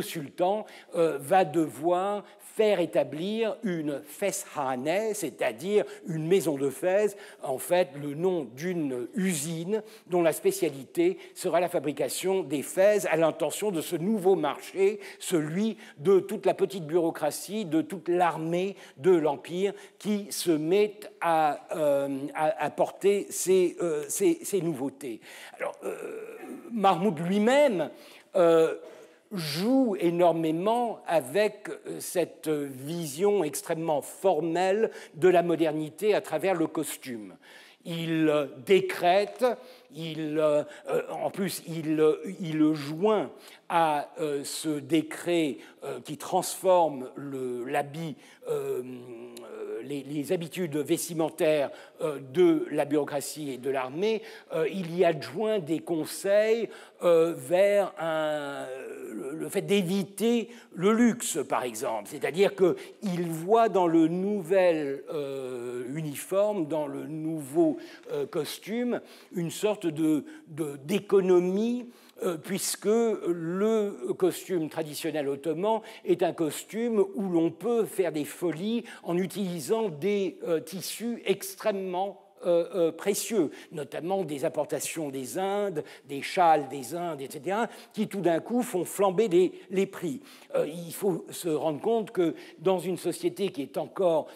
sultan va devoir faire établir une Feshane, c'est-à-dire une maison de fez, en fait le nom d'une usine dont la spécialité sera la fabrication des fez à l'intention de ce nouveau marché, celui de toute la petite bureaucratie, de toute l'armée de l'Empire qui se met à porter ces nouveautés. Alors, Mahmoud lui-même joue énormément avec cette vision extrêmement formelle de la modernité à travers le costume. Il décrète, en plus il joint à ce décret qui transforme l'habit, les habitudes vestimentaires de la bureaucratie et de l'armée, il y adjoint des conseils vers le fait d'éviter le luxe, par exemple. C'est-à-dire qu'il voit dans le nouvel uniforme, dans le nouveau costume, une sorte d'économie, puisque le costume traditionnel ottoman est un costume où l'on peut faire des folies en utilisant des tissus extrêmement précieux, notamment des importations des Indes, des châles des Indes, etc., qui tout d'un coup font flamber les prix. Il faut se rendre compte que dans une société qui est encore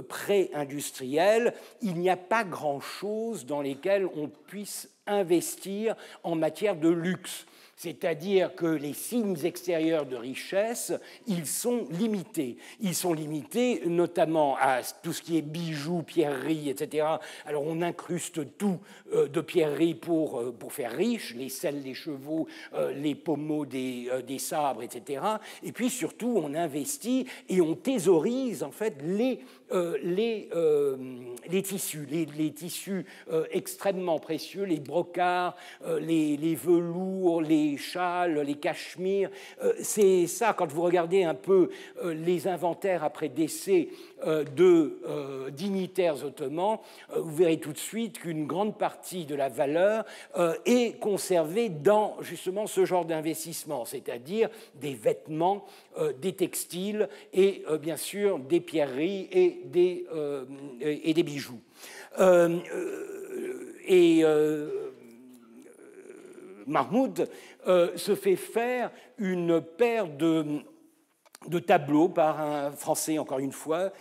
pré-industrielle, il n'y a pas grand-chose dans lesquelles on puisse investir en matière de luxe. C'est-à-dire que les signes extérieurs de richesse, ils sont limités. Ils sont limités notamment à tout ce qui est bijoux, pierreries, etc. Alors on incruste tout de pierreries pour faire riche, les selles des chevaux, les pommeaux des sabres, etc. Et puis surtout, on investit et on thésaurise en fait les tissus, les tissus extrêmement précieux, les brocarts, les velours, les châles, les cachemires. C'est ça, quand vous regardez un peu les inventaires après décès de dignitaires ottomans, vous verrez tout de suite qu'une grande partie de la valeur est conservée dans justement ce genre d'investissement, c'est-à-dire des vêtements, des textiles et bien sûr des pierreries et des bijoux. Mahmoud se fait faire une paire de tableaux par un Français, encore une fois,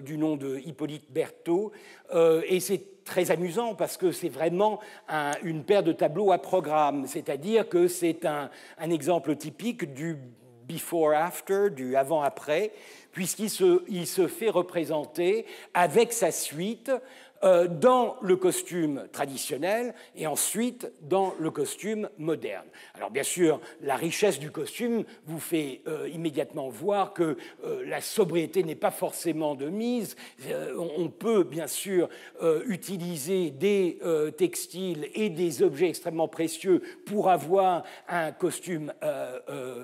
du nom de Hippolyte Berthaud, et c'est très amusant parce que c'est vraiment une paire de tableaux à programme, c'est-à-dire que c'est un exemple typique du before-after, du avant-après, puisqu'il se fait représenter avec sa suite dans le costume traditionnel et ensuite dans le costume moderne. Alors bien sûr, la richesse du costume vous fait immédiatement voir que la sobriété n'est pas forcément de mise. On peut bien sûr utiliser des textiles et des objets extrêmement précieux pour avoir un costume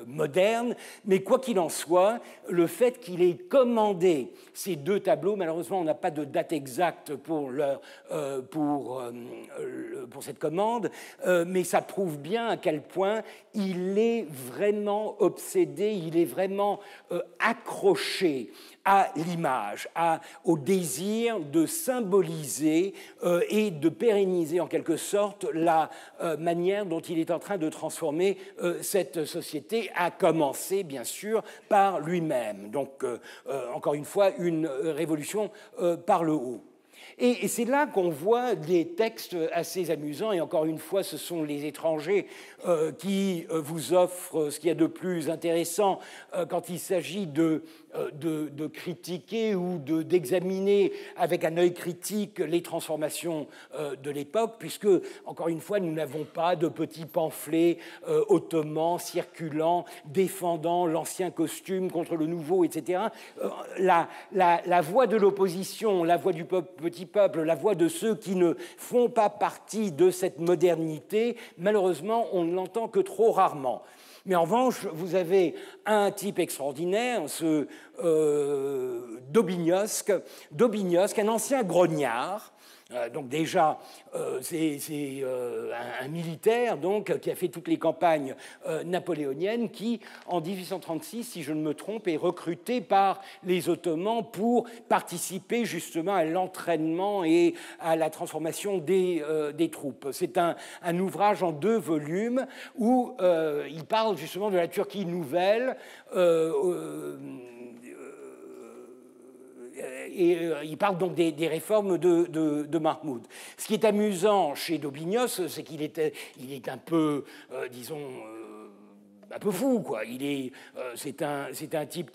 moderne, mais quoi qu'il en soit, le fait qu'il ait commandé ces deux tableaux, malheureusement on n'a pas de date exacte pour cette commande, mais ça prouve bien à quel point il est vraiment obsédé, il est vraiment accroché à l'image, au désir de symboliser et de pérenniser en quelque sorte la manière dont il est en train de transformer cette société, à commencer bien sûr par lui-même. Donc encore une fois, une révolution par le haut. Et c'est là qu'on voit des textes assez amusants, et encore une fois, ce sont les étrangers qui vous offrent ce qu'il y a de plus intéressant quand il s'agit de critiquer ou d'examiner avec un œil critique les transformations de l'époque, puisque, encore une fois, nous n'avons pas de petits pamphlets ottomans circulant, défendant l'ancien costume contre le nouveau, etc. La voix de l'opposition, la voix du petit peuple, la voix de ceux qui ne font pas partie de cette modernité, malheureusement, on ne l'entend que trop rarement. Mais en revanche, vous avez un type extraordinaire, ce Dobignosc, un ancien grognard. Donc déjà, c'est un militaire donc, qui a fait toutes les campagnes napoléoniennes qui, en 1836, si je ne me trompe, est recruté par les Ottomans pour participer justement à l'entraînement et à la transformation des troupes. C'est un ouvrage en 2 volumes où il parle justement de la Turquie nouvelle, et il parle donc des réformes de Mahmoud. Ce qui est amusant chez Dobignosc, c'est qu'il est un peu, disons, un peu fou, quoi. C'est un type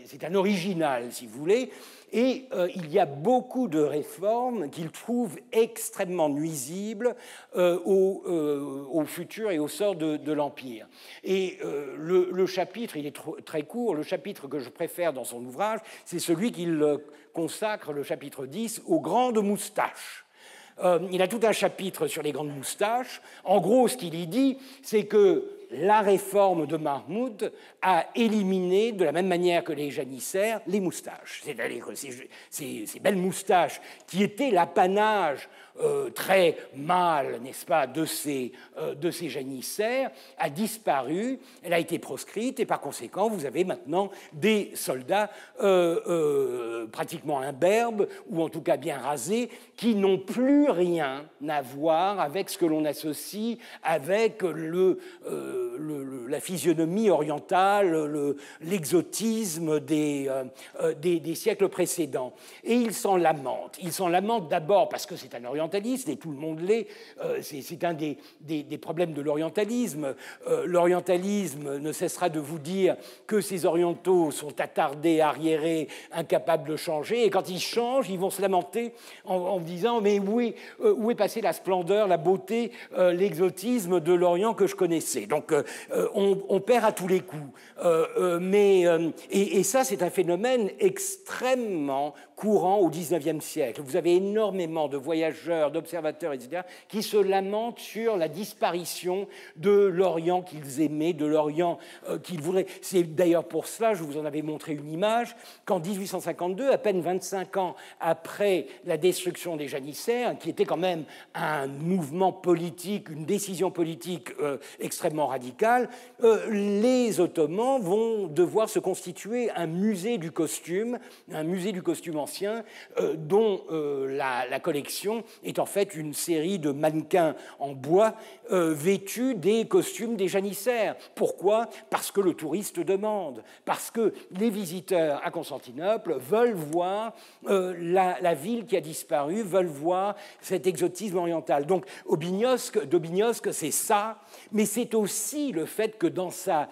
c'est un original, si vous voulez, et il y a beaucoup de réformes qu'il trouve extrêmement nuisibles au futur et au sort de l'Empire. Et le chapitre, il est très court, le chapitre que je préfère dans son ouvrage, c'est celui qu'il consacre, le chapitre 10, aux grandes moustaches. Il a tout un chapitre sur les grandes moustaches. En gros, ce qu'il y dit, c'est que la réforme de Mahmoud a éliminé, de la même manière que les janissaires, les moustaches. C'est-à-dire que ces belles moustaches qui étaient l'apanage très mâle, n'est-ce pas, de ces janissaires, a disparu, elle a été proscrite, et par conséquent, vous avez maintenant des soldats pratiquement imberbes, ou en tout cas bien rasés, qui n'ont plus rien à voir avec ce que l'on associe avec la physionomie orientale, l'exotisme des siècles précédents. Et ils s'en lamentent. Ils s'en lamentent d'abord parce que c'est un orientaliste, et tout le monde l'est. C'est un des problèmes de l'orientalisme. L'orientalisme ne cessera de vous dire que ces orientaux sont attardés, arriérés, incapables de changer, et quand ils changent, ils vont se lamenter en disant « mais où est passée la splendeur, la beauté, l'exotisme de l'Orient que je connaissais ?» Donc on perd à tous les coups. Et ça, c'est un phénomène extrêmement courant au XIXe siècle. Vous avez énormément de voyageurs, d'observateurs, etc., qui se lamentent sur la disparition de l'Orient qu'ils aimaient, de l'Orient qu'ils voulaient. C'est d'ailleurs pour cela, je vous en avais montré une image, qu'en 1852, à peine 25 ans après la destruction des janissaires, qui était quand même un mouvement politique, une décision politique extrêmement radicale, les Ottomans vont devoir se constituer un musée du costume ancien, dont la collection est en fait une série de mannequins en bois vêtus des costumes des janissaires. Pourquoi ? Parce que le touriste demande, parce que les visiteurs à Constantinople veulent voir la ville qui a disparu, veulent voir cet exotisme oriental. Donc Dobignosc, c'est ça, mais c'est aussi le fait que dans sa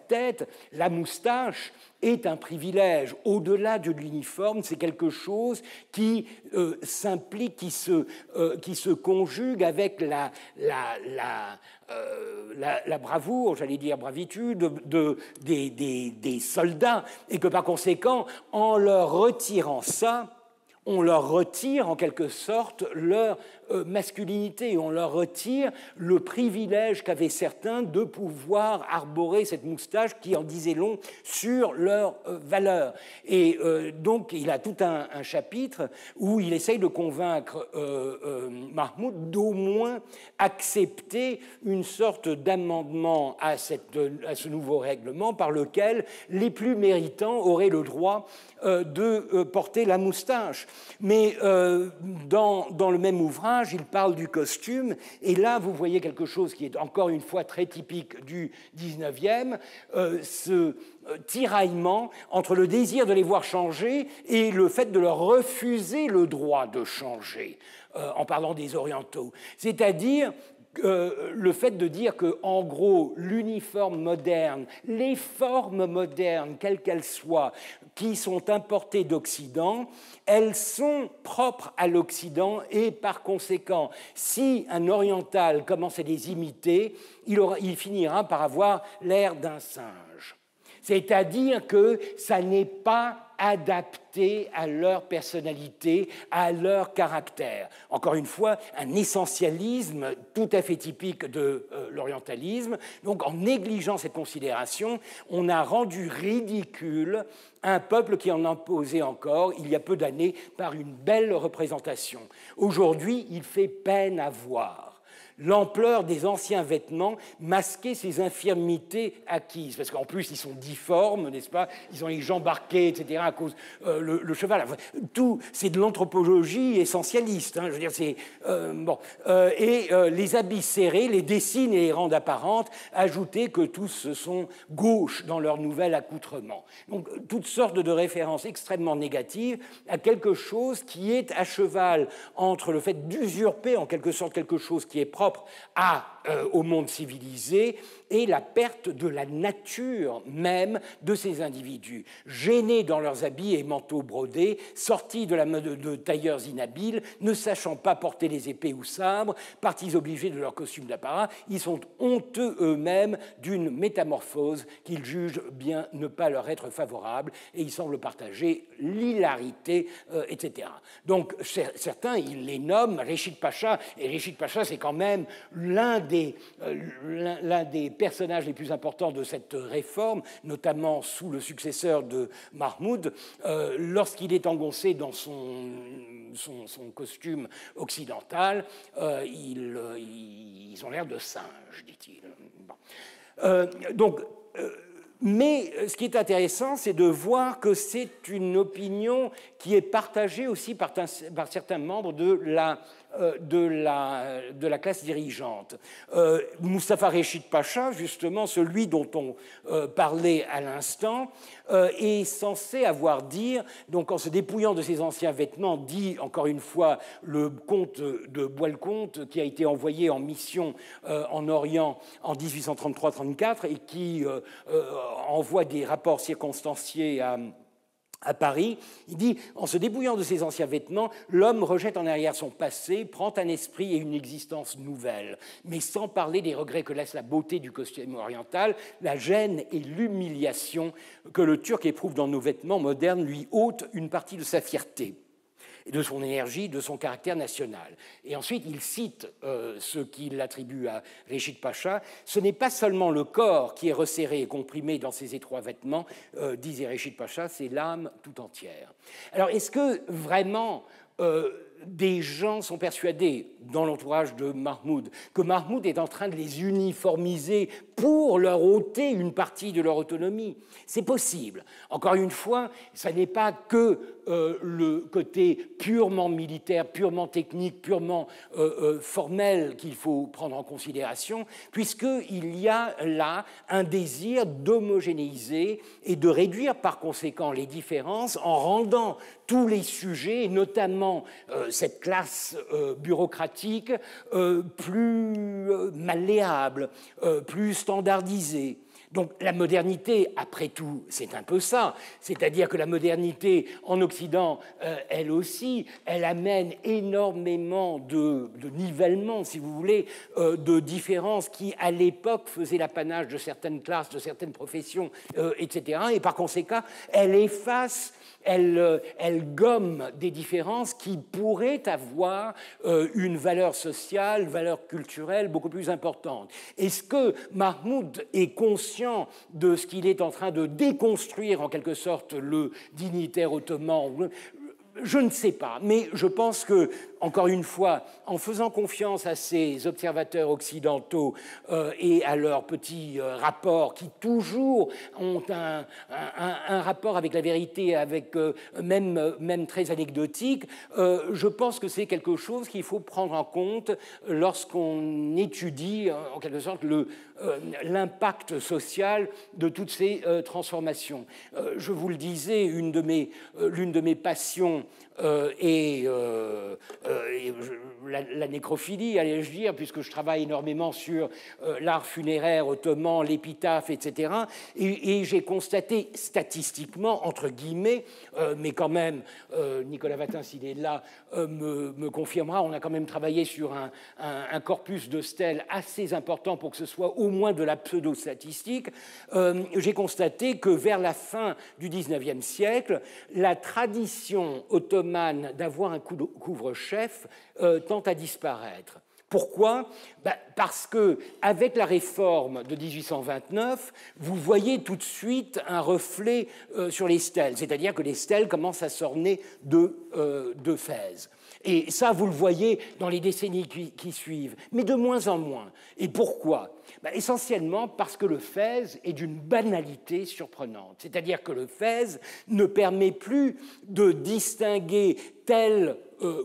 tête, la moustache est un privilège. Au-delà de l'uniforme, c'est quelque chose qui s'implique, qui se conjugue avec la bravoure, j'allais dire bravitude, des soldats, et que par conséquent, en leur retirant ça, on leur retire en quelque sorte leur masculinité, on leur retire le privilège qu'avaient certains de pouvoir arborer cette moustache qui en disait long sur leur valeur. Et donc il a tout un chapitre où il essaye de convaincre Mahmoud d'au moins accepter une sorte d'amendement à ce nouveau règlement par lequel les plus méritants auraient le droit de porter la moustache. Mais dans le même ouvrage, il parle du costume, et là, vous voyez quelque chose qui est encore une fois très typique du 19e, ce tiraillement entre le désir de les voir changer et le fait de leur refuser le droit de changer, en parlant des orientaux. C'est-à-dire le fait de dire que, en gros, l'uniforme moderne, les formes modernes, quelles qu'elles soient, qui sont importées d'Occident, elles sont propres à l'Occident, et par conséquent, si un oriental commence à les imiter, il finira par avoir l'air d'un singe. C'est-à-dire que ça n'est pas adapté à leur personnalité, à leur caractère. Encore une fois, un essentialisme tout à fait typique de l'orientalisme. Donc, en négligeant cette considération, on a rendu ridicule un peuple qui en imposait encore, il y a peu d'années, par une belle représentation. Aujourd'hui, il fait peine à voir. L'ampleur des anciens vêtements masquait ces infirmités acquises, parce qu'en plus ils sont difformes, n'est-ce pas? Ils ont les jambes arquées, etc. à cause le cheval. Tout, c'est de l'anthropologie essentialiste. Hein, je veux dire, c'est les habits serrés, les dessines et les rendent apparentes. Ajoutez que tous sont gauches dans leur nouvel accoutrement. Donc toutes sortes de références extrêmement négatives à quelque chose qui est à cheval entre le fait d'usurper en quelque sorte quelque chose qui est propre au monde civilisé et la perte de la nature même de ces individus, gênés dans leurs habits et manteaux brodés, sortis de la mode de tailleurs inhabiles, ne sachant pas porter les épées ou sabres, partis obligés de leur costume d'apparat, ils sont honteux eux-mêmes d'une métamorphose qu'ils jugent bien ne pas leur être favorable et ils semblent partager l'hilarité, etc. Donc certains, ils les nomment Réchid Pacha, et Réchid Pacha, c'est quand même l'un des personnages les plus importants de cette réforme, notamment sous le successeur de Mahmoud, lorsqu'il est engoncé dans son costume occidental, ils ont l'air de singes, dit-il. Bon. Mais ce qui est intéressant, c'est de voir que c'est une opinion qui est partagée aussi par certains membres de la classe dirigeante. Mustapha Réchid Pacha, justement, celui dont on parlait à l'instant, est censé avoir dit, donc en se dépouillant de ses anciens vêtements, dit encore une fois le comte de Bois-le-Comte, qui a été envoyé en mission en Orient en 1833-34 et qui envoie des rapports circonstanciés à Paris, il dit « En se débrouillant de ses anciens vêtements, l'homme rejette en arrière son passé, prend un esprit et une existence nouvelle. Mais sans parler des regrets que laisse la beauté du costume oriental, la gêne et l'humiliation que le Turc éprouve dans nos vêtements modernes lui ôtent une partie de sa fierté. » de son énergie, de son caractère national. Et ensuite, il cite ce qu'il attribue à Réchid Pacha. Ce n'est pas seulement le corps qui est resserré et comprimé dans ses étroits vêtements, disait Réchid Pacha, c'est l'âme tout entière. Alors, est-ce que vraiment des gens sont persuadés, dans l'entourage de Mahmoud, que Mahmoud est en train de les uniformiser pour leur ôter une partie de leur autonomie? C'est possible. Encore une fois, ça n'est pas que le côté purement militaire, purement technique, purement formel qu'il faut prendre en considération, puisqu'il y a là un désir d'homogénéiser et de réduire par conséquent les différences en rendant tous les sujets, et notamment cette classe bureaucratique, plus malléable, plus standardisée. Donc la modernité, après tout, c'est un peu ça. C'est-à-dire que la modernité en Occident, elle aussi, elle amène énormément de nivellement, si vous voulez, de différences qui, à l'époque, faisaient l'apanage de certaines classes, de certaines professions, etc. Et par conséquent, elle efface, elle gomme des différences qui pourraient avoir une valeur sociale, une valeur culturelle beaucoup plus importante. Est-ce que Mahmoud est conscient de ce qu'il est en train de déconstruire, en quelque sorte, le dignitaire ottoman? Je ne sais pas, mais je pense que, encore une fois, en faisant confiance à ces observateurs occidentaux et à leurs petits rapports qui toujours ont un rapport avec la vérité, avec même très anecdotique, je pense que c'est quelque chose qu'il faut prendre en compte lorsqu'on étudie, en quelque sorte, l'impact social de toutes ces transformations. Je vous le disais, l'une de mes passions est la nécrophilie, allais-je dire, puisque je travaille énormément sur l'art funéraire ottoman, l'épitaphe, etc. Et j'ai constaté statistiquement, entre guillemets, mais quand même, Nicolas Vatin, s'il est là, me confirmera, on a quand même travaillé sur un corpus de stèles assez important pour que ce soit au moins de la pseudo-statistique. J'ai constaté que vers la fin du XIXe siècle, la tradition ottomane d'avoir un couvre-chef tend à disparaître. Pourquoi? Parce qu'avec la réforme de 1829, vous voyez tout de suite un reflet sur les stèles, c'est-à-dire que les stèles commencent à s'orner de fez. Et ça, vous le voyez dans les décennies qui suivent, mais de moins en moins. Et pourquoi? Essentiellement parce que le fez est d'une banalité surprenante. C'est-à-dire que le fez ne permet plus de distinguer tel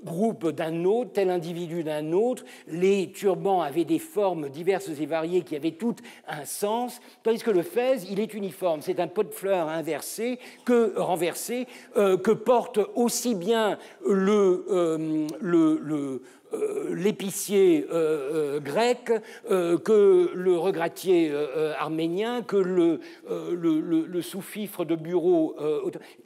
groupe d'un autre, tel individu d'un autre. Les turbans avaient des formes diverses et variées qui avaient toutes un sens, tandis que le fez, il est uniforme. C'est un pot de fleurs inversé renversé, que porte aussi bien l'épicier grec, que le regrattier arménien, que le sous-fifre de bureau.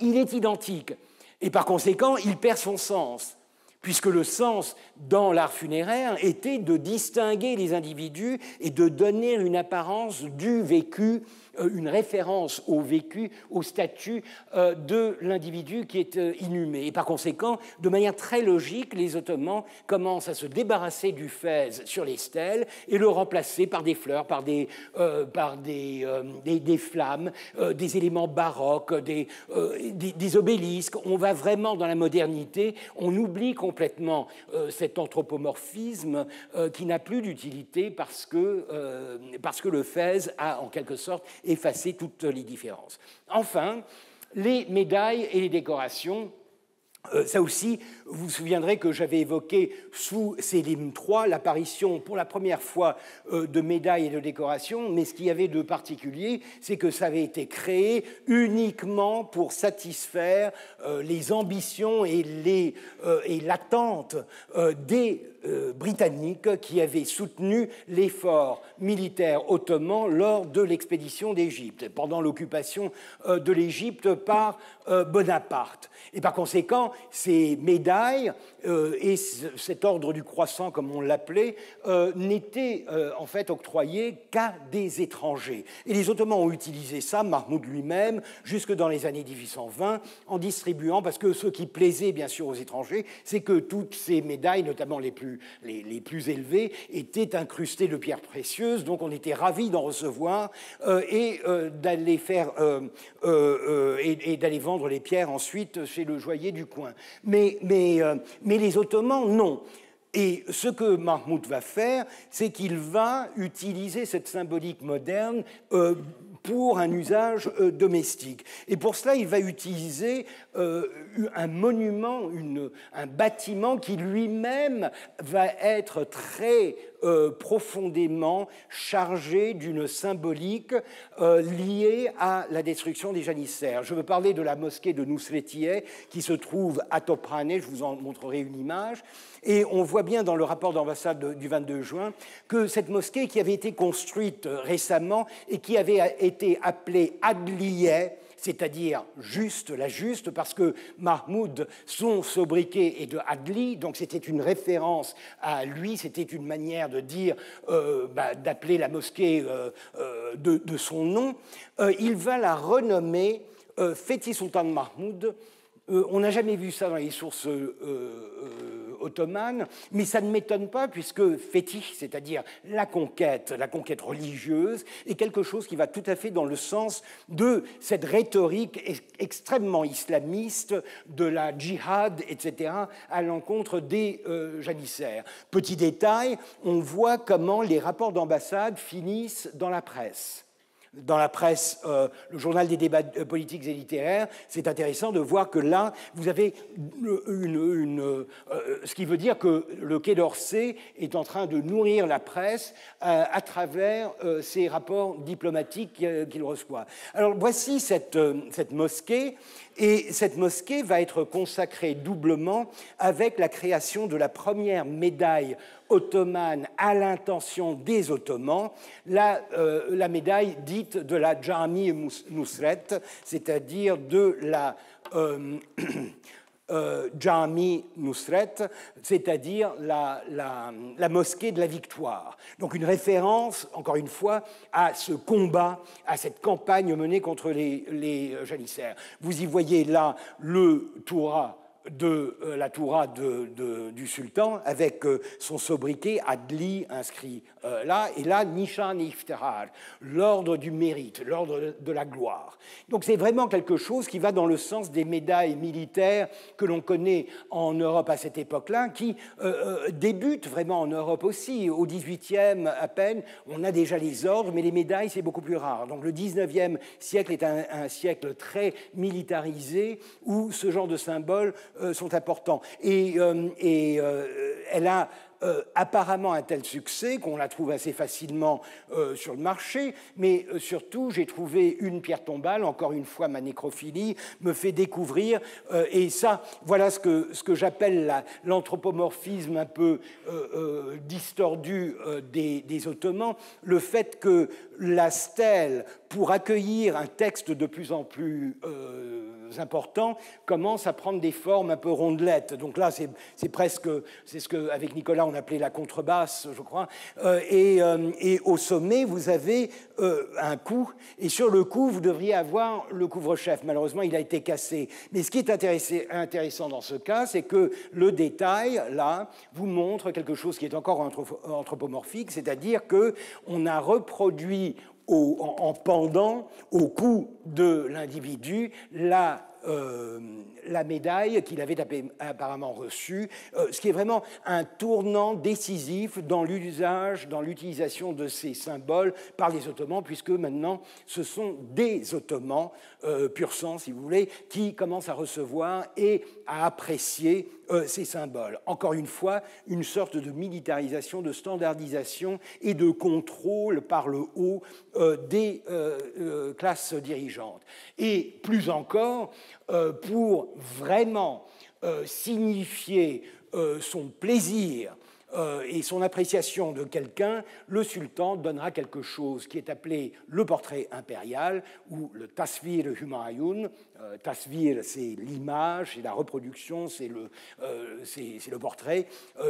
Il est identique. Et par conséquent, il perd son sens, puisque le sens dans l'art funéraire était de distinguer les individus et de donner une apparence du vécu, une référence au vécu, au statut de l'individu qui est inhumé. Et par conséquent, de manière très logique, les Ottomans commencent à se débarrasser du fez sur les stèles et le remplacer par des fleurs, par des flammes, des éléments baroques, des obélisques. On va vraiment dans la modernité, on oublie complètement cet anthropomorphisme qui n'a plus d'utilité parce que le fez a en quelque sorte effacé toutes les différences. Enfin, les médailles et les décorations. Ça aussi, vous vous souviendrez que j'avais évoqué sous Sélim III l'apparition pour la première fois de médailles et de décorations, mais ce qu'il y avait de particulier, c'est que ça avait été créé uniquement pour satisfaire les ambitions et l'attente des Britanniques qui avaient soutenu l'effort militaire ottoman lors de l'expédition d'Égypte, pendant l'occupation de l'Égypte par Bonaparte. Et par conséquent, ces médailles et cet ordre du croissant, comme on l'appelait, n'étaient en fait octroyés qu'à des étrangers. Et les Ottomans ont utilisé ça, Mahmoud lui-même, jusque dans les années 1820, en distribuant, parce que ce qui plaisait bien sûr aux étrangers, c'est que toutes ces médailles, notamment les plus élevées, étaient incrustées de pierres précieuses, donc on était ravis d'en recevoir et d'aller d'aller vendre les pierres ensuite chez le joaillier du coin. Mais les Ottomans, non. Et ce que Mahmoud va faire, c'est qu'il va utiliser cette symbolique moderne pour un usage domestique. Et pour cela, il va utiliser un monument, un bâtiment qui lui-même va être très profondément chargé d'une symbolique liée à la destruction des janissaires. Je veux parler de la mosquée de Nusretiye qui se trouve à Toprane, je vous en montrerai une image. Et on voit bien dans le rapport d'ambassade du 22 juin que cette mosquée qui avait été construite récemment et qui avait été appelée Adliye, c'est-à-dire la juste, parce que Mahmoud, son sobriquet est de Adli, donc c'était une référence à lui, c'était une manière de dire, d'appeler la mosquée de son nom. Il va la renommer Fethi Sultan Mahmoud. On n'a jamais vu ça dans les sources ottomanes, mais ça ne m'étonne pas puisque fétiche, c'est-à-dire la conquête religieuse, est quelque chose qui va tout à fait dans le sens de cette rhétorique extrêmement islamiste de la djihad, etc., à l'encontre des janissaires. Petit détail, on voit comment les rapports d'ambassade finissent dans la presse. dans la presse, le journal des débats politiques et littéraires, c'est intéressant de voir que là, vous avez ce qui veut dire que le Quai d'Orsay est en train de nourrir la presse à travers ces rapports diplomatiques qu'il reçoit. Alors voici cette mosquée, et cette mosquée va être consacrée doublement avec la création de la première médaille ottomane à l'intention des Ottomans, la médaille dite de la Jami Nusret, c'est-à-dire de la Jami Nusret, c'est-à-dire la mosquée de la victoire. Donc une référence, encore une fois, à ce combat, à cette campagne menée contre les janissaires. Vous y voyez là le Toura du sultan avec son sobriquet Adli inscrit là, et là Nishan Iftihar, l'ordre du mérite, l'ordre de la gloire. Donc c'est vraiment quelque chose qui va dans le sens des médailles militaires que l'on connaît en Europe à cette époque-là, qui débutent vraiment en Europe aussi. Au XVIIIe à peine, on a déjà les ordres, mais les médailles c'est beaucoup plus rare. Donc le XIXe siècle est un siècle très militarisé où ce genre de symboles sont importants. Et elle a apparemment un tel succès qu'on la trouve assez facilement sur le marché, mais surtout j'ai trouvé une pierre tombale, encore une fois ma nécrophilie me fait découvrir, et ça voilà ce que j'appelle l'anthropomorphisme un peu distordu des Ottomans, le fait que la stèle, pour accueillir un texte de plus en plus important, commence à prendre des formes un peu rondelettes. Donc là, c'est presque, c'est ce qu'avec Nicolas on appelait la contrebasse, je crois. Et au sommet, vous avez un cou, et sur le cou, vous devriez avoir le couvre-chef. Malheureusement, il a été cassé. Mais ce qui est intéressant dans ce cas, c'est que le détail, là, vous montre quelque chose qui est encore anthropomorphique, c'est-à-dire qu'on a reproduit en pendant au cou de l'individu la médaille qu'il avait apparemment reçue, ce qui est vraiment un tournant décisif dans l'usage, dans l'utilisation de ces symboles par les Ottomans, puisque maintenant ce sont des Ottomans, pur sang si vous voulez, qui commencent à recevoir et à apprécier ces symboles. Encore une fois, une sorte de militarisation, de standardisation et de contrôle par le haut des classes dirigeantes. Et plus encore, pour vraiment signifier son plaisir et son appréciation de quelqu'un, le sultan donnera quelque chose qui est appelé le portrait impérial ou le tasvir Humayun. Tasvir, c'est l'image, c'est la reproduction, c'est le portrait.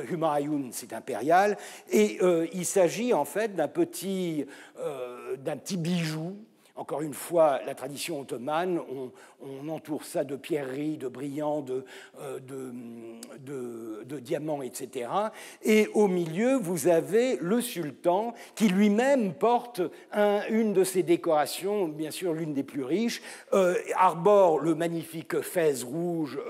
Humayun, c'est impérial. Et il s'agit en fait d'un petit bijou. Encore une fois, la tradition ottomane, on entoure ça de pierreries, de brillants, de diamants, etc. Et au milieu, vous avez le sultan qui lui-même porte une de ses décorations, bien sûr l'une des plus riches, arbore le magnifique fez rouge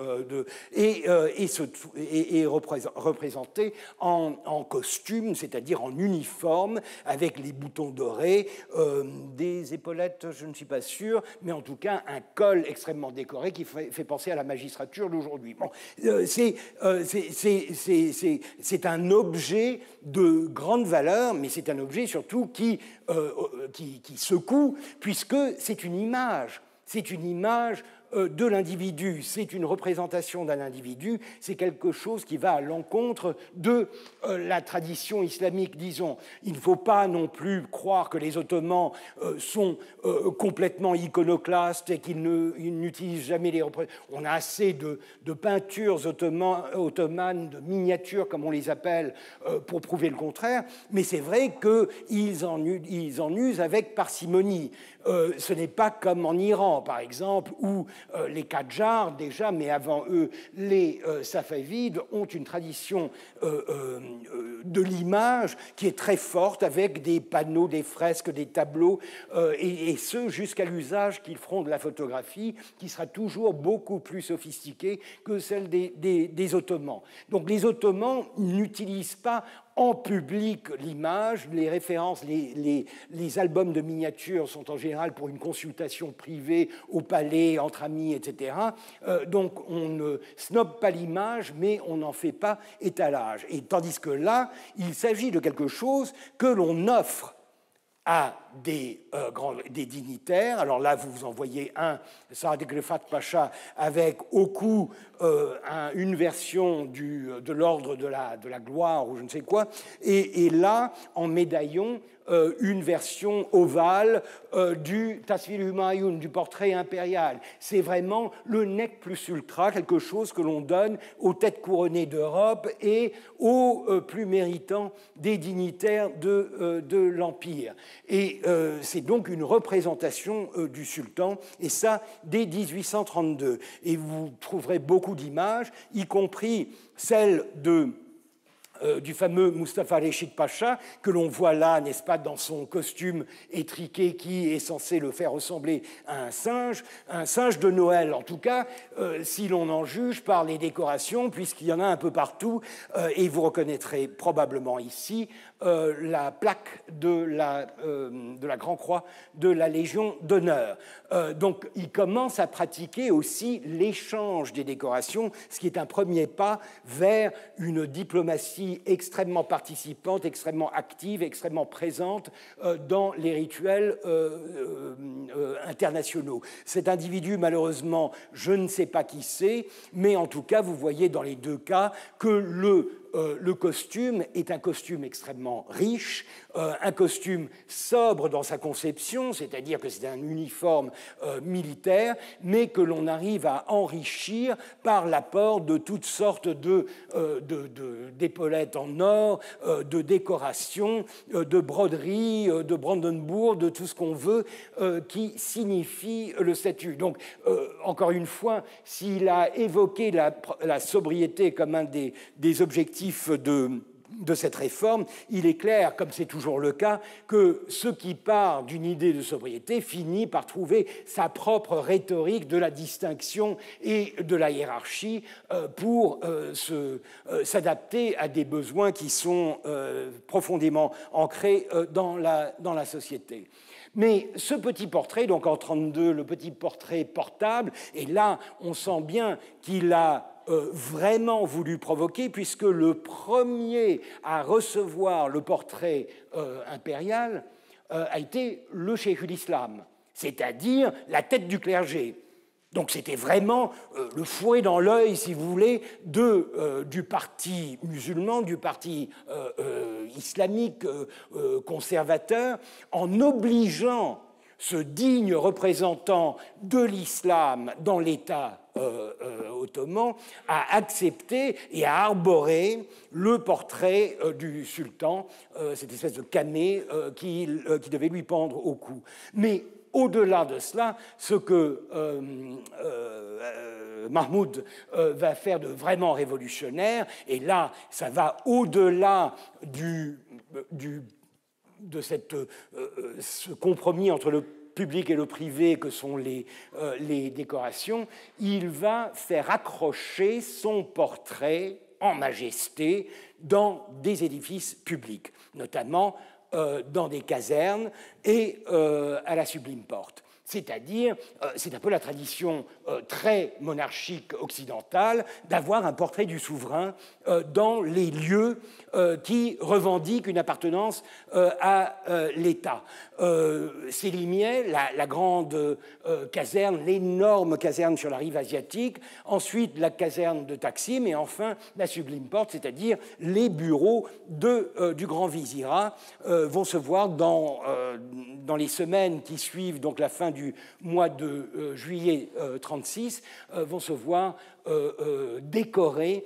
et est représenté en costume, c'est-à-dire en uniforme, avec les boutons dorés, des épaulettes, je ne suis pas sûr, mais en tout cas un col extrêmement décoré qui fait penser à la magistrature d'aujourd'hui. Bon, c'est un objet de grande valeur, mais c'est un objet surtout qui secoue, puisque c'est une image. C'est une image de l'individu, c'est une représentation d'un individu, c'est quelque chose qui va à l'encontre de la tradition islamique, disons. Il ne faut pas non plus croire que les Ottomans sont complètement iconoclastes et qu'ils n'utilisent jamais les représentations. On a assez de peintures ottomanes, de miniatures, comme on les appelle, pour prouver le contraire, mais c'est vrai qu'ils en usent avec parcimonie. Ce n'est pas comme en Iran, par exemple, où les Qadjars, déjà, mais avant eux, les Safavides, ont une tradition de l'image qui est très forte, avec des panneaux, des fresques, des tableaux, et ce, jusqu'à l'usage qu'ils feront de la photographie, qui sera toujours beaucoup plus sophistiquée que celle des Ottomans. Donc les Ottomans n'utilisent pas en public l'image, les références, les albums de miniatures sont en général pour une consultation privée au palais, entre amis, etc. Donc on ne snobe pas l'image, mais on n'en fait pas étalage. Et tandis que là, il s'agit de quelque chose que l'on offre à des dignitaires. Alors là, vous en voyez un, Saadek Rifat Pacha, avec au cou une version de l'ordre de la gloire ou je ne sais quoi, et là, en médaillon, une version ovale du Tasvir Humayun, du portrait impérial. C'est vraiment le nec plus ultra, quelque chose que l'on donne aux têtes couronnées d'Europe et aux plus méritants des dignitaires de l'Empire. Et c'est donc une représentation du sultan, et ça dès 1832. Et vous trouverez beaucoup d'images, y compris celles du fameux Mustapha Reshid Pacha, que l'on voit là, n'est-ce pas, dans son costume étriqué qui est censé le faire ressembler à un singe de Noël, en tout cas, si l'on en juge par les décorations, puisqu'il y en a un peu partout, et vous reconnaîtrez probablement ici la plaque de la Grand Croix de la Légion d'honneur. Donc, il commence à pratiquer aussi l'échange des décorations, ce qui est un premier pas vers une diplomatie extrêmement participante, extrêmement active, extrêmement présente dans les rituels internationaux. Cet individu, malheureusement, je ne sais pas qui c'est, mais en tout cas, vous voyez dans les deux cas que le costume est un costume extrêmement riche, un costume sobre dans sa conception, c'est-à-dire que c'est un uniforme militaire, mais que l'on arrive à enrichir par l'apport de toutes sortes d'épaulettes en or, de décorations, de broderies, de Brandenburg, de tout ce qu'on veut qui signifie le statut. Donc, encore une fois, s'il a évoqué la sobriété comme un des objectifs de cette réforme, il est clair, comme c'est toujours le cas, que ce qui part d'une idée de sobriété finit par trouver sa propre rhétorique de la distinction et de la hiérarchie pour s'adapter à des besoins qui sont profondément ancrés dans la société. Mais ce petit portrait, donc en 1932, le petit portrait portable, et là, on sent bien qu'il a vraiment voulu provoquer, puisque le premier à recevoir le portrait impérial a été le cheikh l'Islam, c'est-à-dire la tête du clergé. Donc c'était vraiment le fouet dans l'œil, si vous voulez, du parti musulman, du parti islamique conservateur, en obligeant ce digne représentant de l'islam dans l'État ottoman à accepter et à arborer le portrait du sultan, cette espèce de camée qui devait lui pendre au cou. Mais au-delà de cela, ce que Mahmoud va faire de vraiment révolutionnaire, et là, ça va au-delà de ce compromis entre le public et le privé que sont les décorations, il va faire accrocher son portrait en majesté dans des édifices publics, notamment dans des casernes et à la Sublime Porte. C'est-à-dire, c'est un peu la tradition très monarchique occidentale d'avoir un portrait du souverain dans les lieux qui revendiquent une appartenance à l'État. Célimieh, la grande caserne, l'énorme caserne sur la rive asiatique, ensuite la caserne de Taksim et enfin la Sublime Porte, c'est-à-dire les bureaux du Grand Vizirat vont se voir dans les semaines qui suivent donc la fin du mois de juillet 1936, vont se voir décorés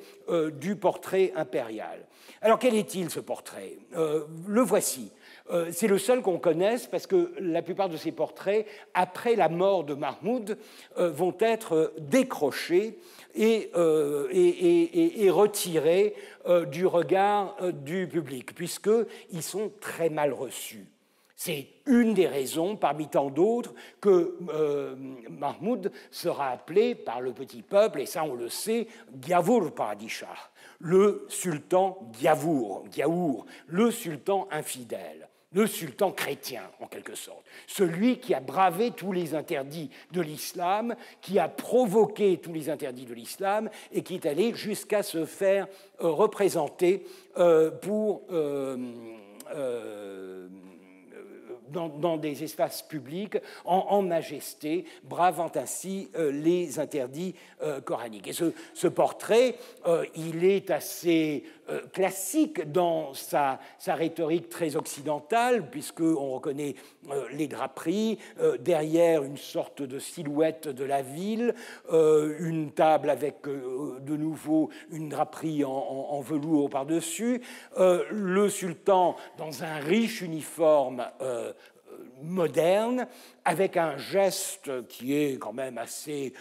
du portrait impérial. Alors quel est-il ce portrait ? Le voici. C'est le seul qu'on connaisse parce que la plupart de ces portraits, après la mort de Mahmoud, vont être décrochés et retirés du regard du public, puisqu'ils sont très mal reçus. C'est une des raisons, parmi tant d'autres, que Mahmoud sera appelé par le petit peuple, et ça on le sait, Giavur Padishah, le sultan Giaour, le sultan infidèle, le sultan chrétien en quelque sorte, celui qui a bravé tous les interdits de l'islam, qui a provoqué tous les interdits de l'islam et qui est allé jusqu'à se faire représenter dans des espaces publics en majesté, bravant ainsi les interdits coraniques. Et ce portrait, il est assez classique dans sa rhétorique très occidentale, puisqu'on reconnaît les draperies, derrière une sorte de silhouette de la ville, une table avec de nouveau une draperie en velours par-dessus, le sultan dans un riche uniforme moderne, avec un geste qui est quand même assez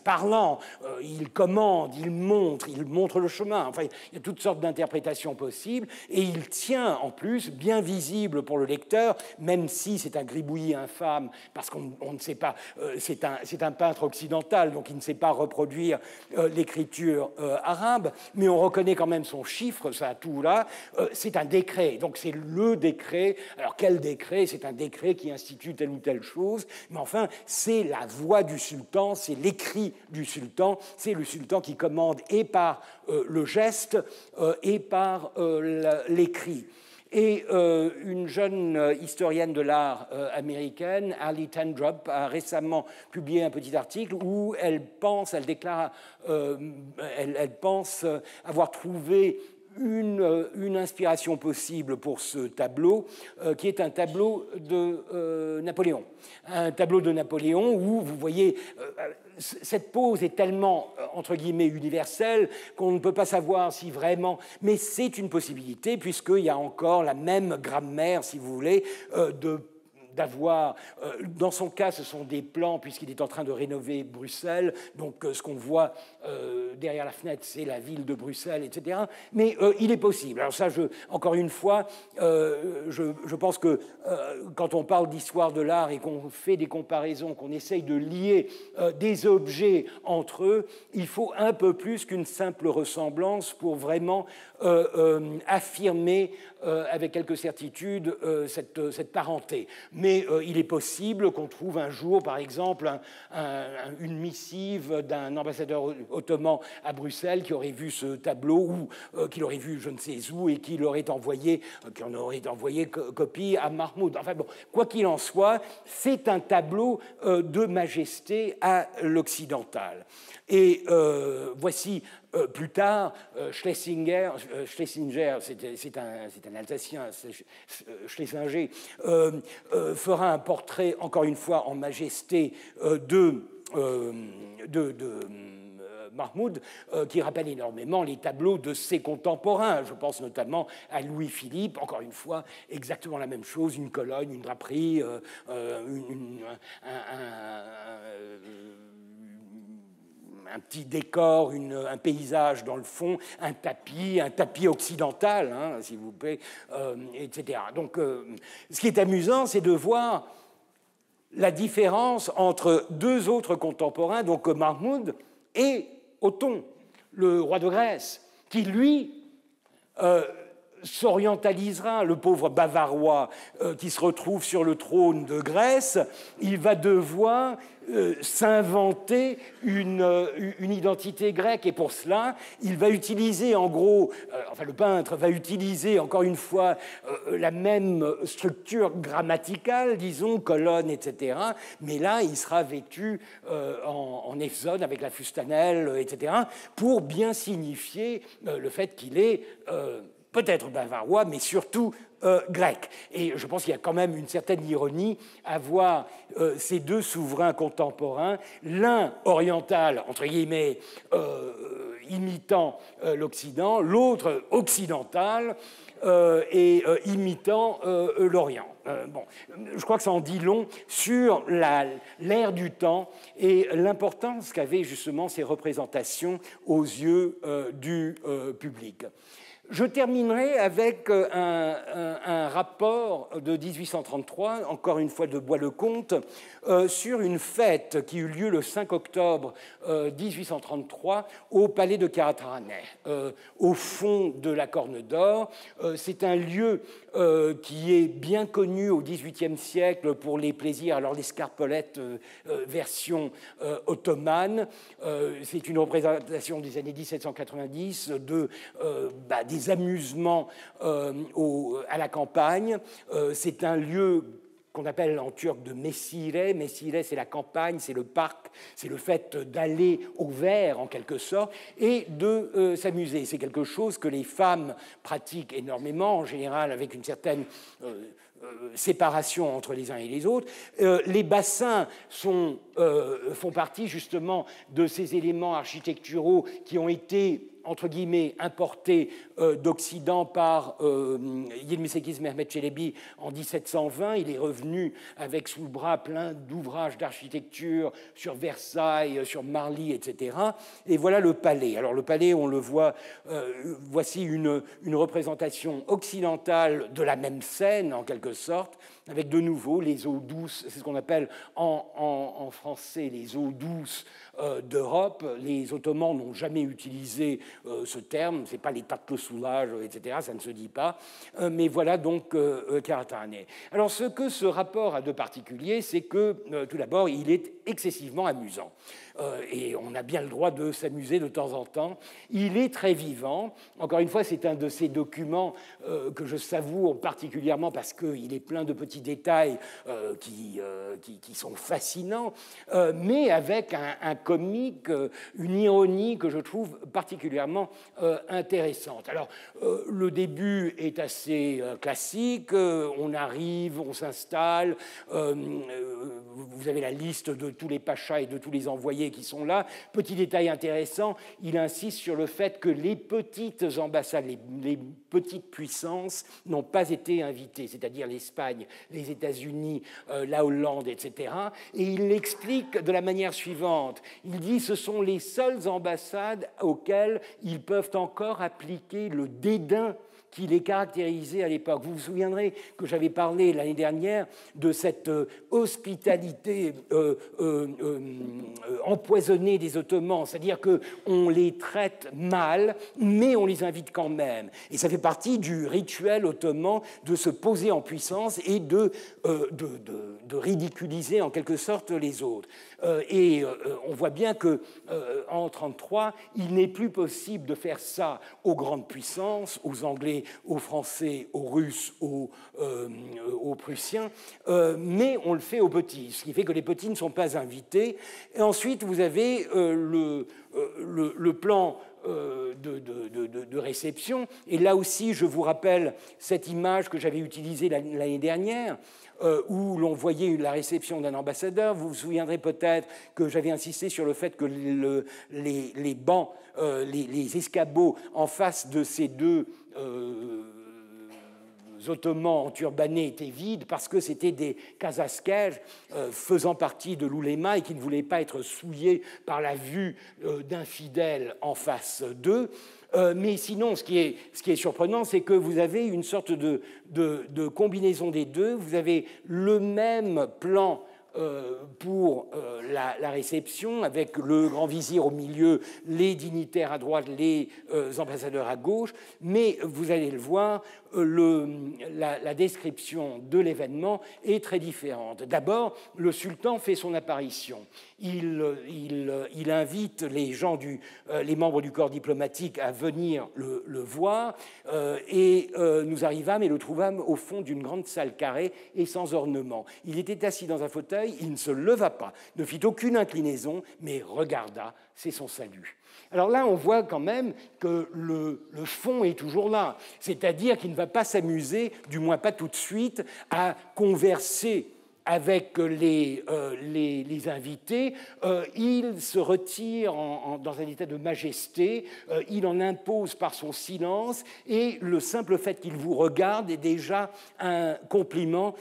parlant. Il commande, il montre le chemin. Enfin, il y a toutes sortes d'interprétations possibles, et il tient en plus, bien visible pour le lecteur, même si c'est un gribouillis infâme, parce qu'on ne sait pas, c'est un peintre occidental, donc il ne sait pas reproduire l'écriture arabe, mais on reconnaît quand même son chiffre, ça tout là, c'est un décret, donc c'est le décret. Alors quel décret? C'est un décret qui institue telle ou telle chose, mais enfin, c'est la voix du sultan, c'est l'écrit du sultan, c'est le sultan qui commande et par le geste et par l'écrit. Et une jeune historienne de l'art américaine, Ali Tendrop, a récemment publié un petit article où elle déclare, elle pense avoir trouvé une inspiration possible pour ce tableau, qui est un tableau de Napoléon. Un tableau de Napoléon où, vous voyez, cette pose est tellement, entre guillemets, universelle qu'on ne peut pas savoir si vraiment... Mais c'est une possibilité, puisqu'il y a encore la même grammaire, si vous voulez, d'avoir, dans son cas, ce sont des plans, puisqu'il est en train de rénover Bruxelles, donc ce qu'on voit derrière la fenêtre, c'est la ville de Bruxelles, etc. Mais il est possible. Alors ça, encore une fois, je pense que quand on parle d'histoire de l'art et qu'on fait des comparaisons, qu'on essaye de lier des objets entre eux, il faut un peu plus qu'une simple ressemblance pour vraiment affirmer avec quelque certitude cette parenté. Mais il est possible qu'on trouve un jour, par exemple, une missive d'un ambassadeur ottoman à Bruxelles qui aurait vu ce tableau ou qui l'aurait vu je ne sais où et qui l'aurait envoyé, copie à Mahmoud. Enfin bon, quoi qu'il en soit, c'est un tableau de majesté à l'occidental. Et voici plus tard, Schlesinger, c'est un Alsacien, Schlesinger, fera un portrait, encore une fois, en majesté de Mahmoud, qui rappelle énormément les tableaux de ses contemporains. Je pense notamment à Louis-Philippe, encore une fois, exactement la même chose, une colonne, une draperie, un petit décor, un paysage dans le fond, un tapis occidental, hein, s'il vous plaît, etc. Donc, ce qui est amusant, c'est de voir la différence entre deux autres contemporains, donc Mahmoud et Othon, le roi de Grèce, qui, lui, s'orientalisera, le pauvre Bavarois qui se retrouve sur le trône de Grèce, il va devoir s'inventer une identité grecque, et pour cela, il va utiliser en gros, le peintre va utiliser encore une fois la même structure grammaticale, disons, colonne, etc., mais là, il sera vêtu en ephzone avec la fustanelle, etc., pour bien signifier le fait qu'il est peut-être bavarois, mais surtout grec. Et je pense qu'il y a quand même une certaine ironie à voir ces deux souverains contemporains, l'un oriental, entre guillemets, imitant l'Occident, l'autre occidental et imitant l'Orient. Bon, je crois que ça en dit long sur l'ère du temps et l'importance qu'avaient justement ces représentations aux yeux du public. Je terminerai avec un rapport de 1833, encore une fois de Bois-le-Comte, sur une fête qui eut lieu le 5 octobre 1833 au palais de Carataranais, au fond de la Corne d'Or. C'est un lieu qui est bien connu au XVIIIe siècle pour les plaisirs, alors l'escarpolette version ottomane. C'est une représentation des années 1790 des amusements à la campagne. C'est un lieu qu'on appelle en turc de Mesire. Mesire, c'est la campagne, c'est le parc, c'est le fait d'aller au vert, en quelque sorte, et de s'amuser. C'est quelque chose que les femmes pratiquent énormément, en général avec une certaine séparation entre les uns et les autres. Les bassins font partie justement de ces éléments architecturaux qui ont été entre guillemets, importé d'Occident par Yilmisekiz Mehmet Çelebi en 1720. Il est revenu avec sous le bras plein d'ouvrages d'architecture sur Versailles, sur Marly, etc. Et voilà le palais. Alors le palais, on le voit, voici une représentation occidentale de la même scène, en quelque sorte, avec de nouveau les eaux douces, c'est ce qu'on appelle en français les eaux douces d'Europe. Les Ottomans n'ont jamais utilisé ce terme, ce n'est pas les tatlı-sular, etc., ça ne se dit pas, mais voilà donc Karatanê. Alors ce que ce rapport a de particulier, c'est que tout d'abord, il est excessivement amusant. Et on a bien le droit de s'amuser de temps en temps. Il est très vivant. Encore une fois, c'est un de ces documents que je savoure particulièrement parce qu'il est plein de petits détails qui sont fascinants, mais avec un comique, une ironie que je trouve particulièrement intéressante. Alors, le début est assez classique. On arrive, on s'installe. Vous avez la liste de tous les pachas et de tous les envoyés qui sont là. Petit détail intéressant, il insiste sur le fait que les petites ambassades, les petites puissances n'ont pas été invitées, c'est-à-dire l'Espagne, les États-Unis, la Hollande, etc. Et il l'explique de la manière suivante. Il dit que ce sont les seules ambassades auxquelles ils peuvent encore appliquer le dédain qui les caractérisait à l'époque. Vous vous souviendrez que j'avais parlé l'année dernière de cette hospitalité empoisonnée des Ottomans, c'est-à-dire qu'on les traite mal, mais on les invite quand même. Et ça fait partie du rituel ottoman de se poser en puissance et de ridiculiser en quelque sorte les autres. On voit bien qu'en 1933, il n'est plus possible de faire ça aux grandes puissances, aux Anglais, aux Français, aux Russes, aux Prussiens, mais on le fait aux petits, ce qui fait que les petits ne sont pas invités. Et ensuite, vous avez le plan de réception. Et là aussi, je vous rappelle cette image que j'avais utilisée l'année dernière, où l'on voyait la réception d'un ambassadeur. Vous vous souviendrez peut-être que j'avais insisté sur le fait que les bancs, les escabeaux en face de ces deux Ottomans enturbanés étaient vides parce que c'était des kazaskèges faisant partie de l'ouléma et qui ne voulaient pas être souillés par la vue d'infidèles en face d'eux. Mais sinon, ce qui est surprenant, c'est que vous avez une sorte de combinaison des deux. Vous avez le même plan pour la réception, avec le grand vizir au milieu, les dignitaires à droite, les ambassadeurs à gauche, mais vous allez le voir, la description de l'événement est très différente. D'abord, le sultan fait son apparition. Il invite les gens les membres du corps diplomatique à venir le voir, et nous arrivâmes et le trouvâmes au fond d'une grande salle carrée et sans ornement. Il était assis dans un fauteuil, il ne se leva pas, ne fit aucune inclinaison, mais regarda, c'est son salut. Alors là, on voit quand même que le fond est toujours là, c'est-à-dire qu'il ne va pas s'amuser, du moins pas tout de suite, à converser avec les invités, il se retire dans un état de majesté, il en impose par son silence, et le simple fait qu'il vous regarde est déjà un compliment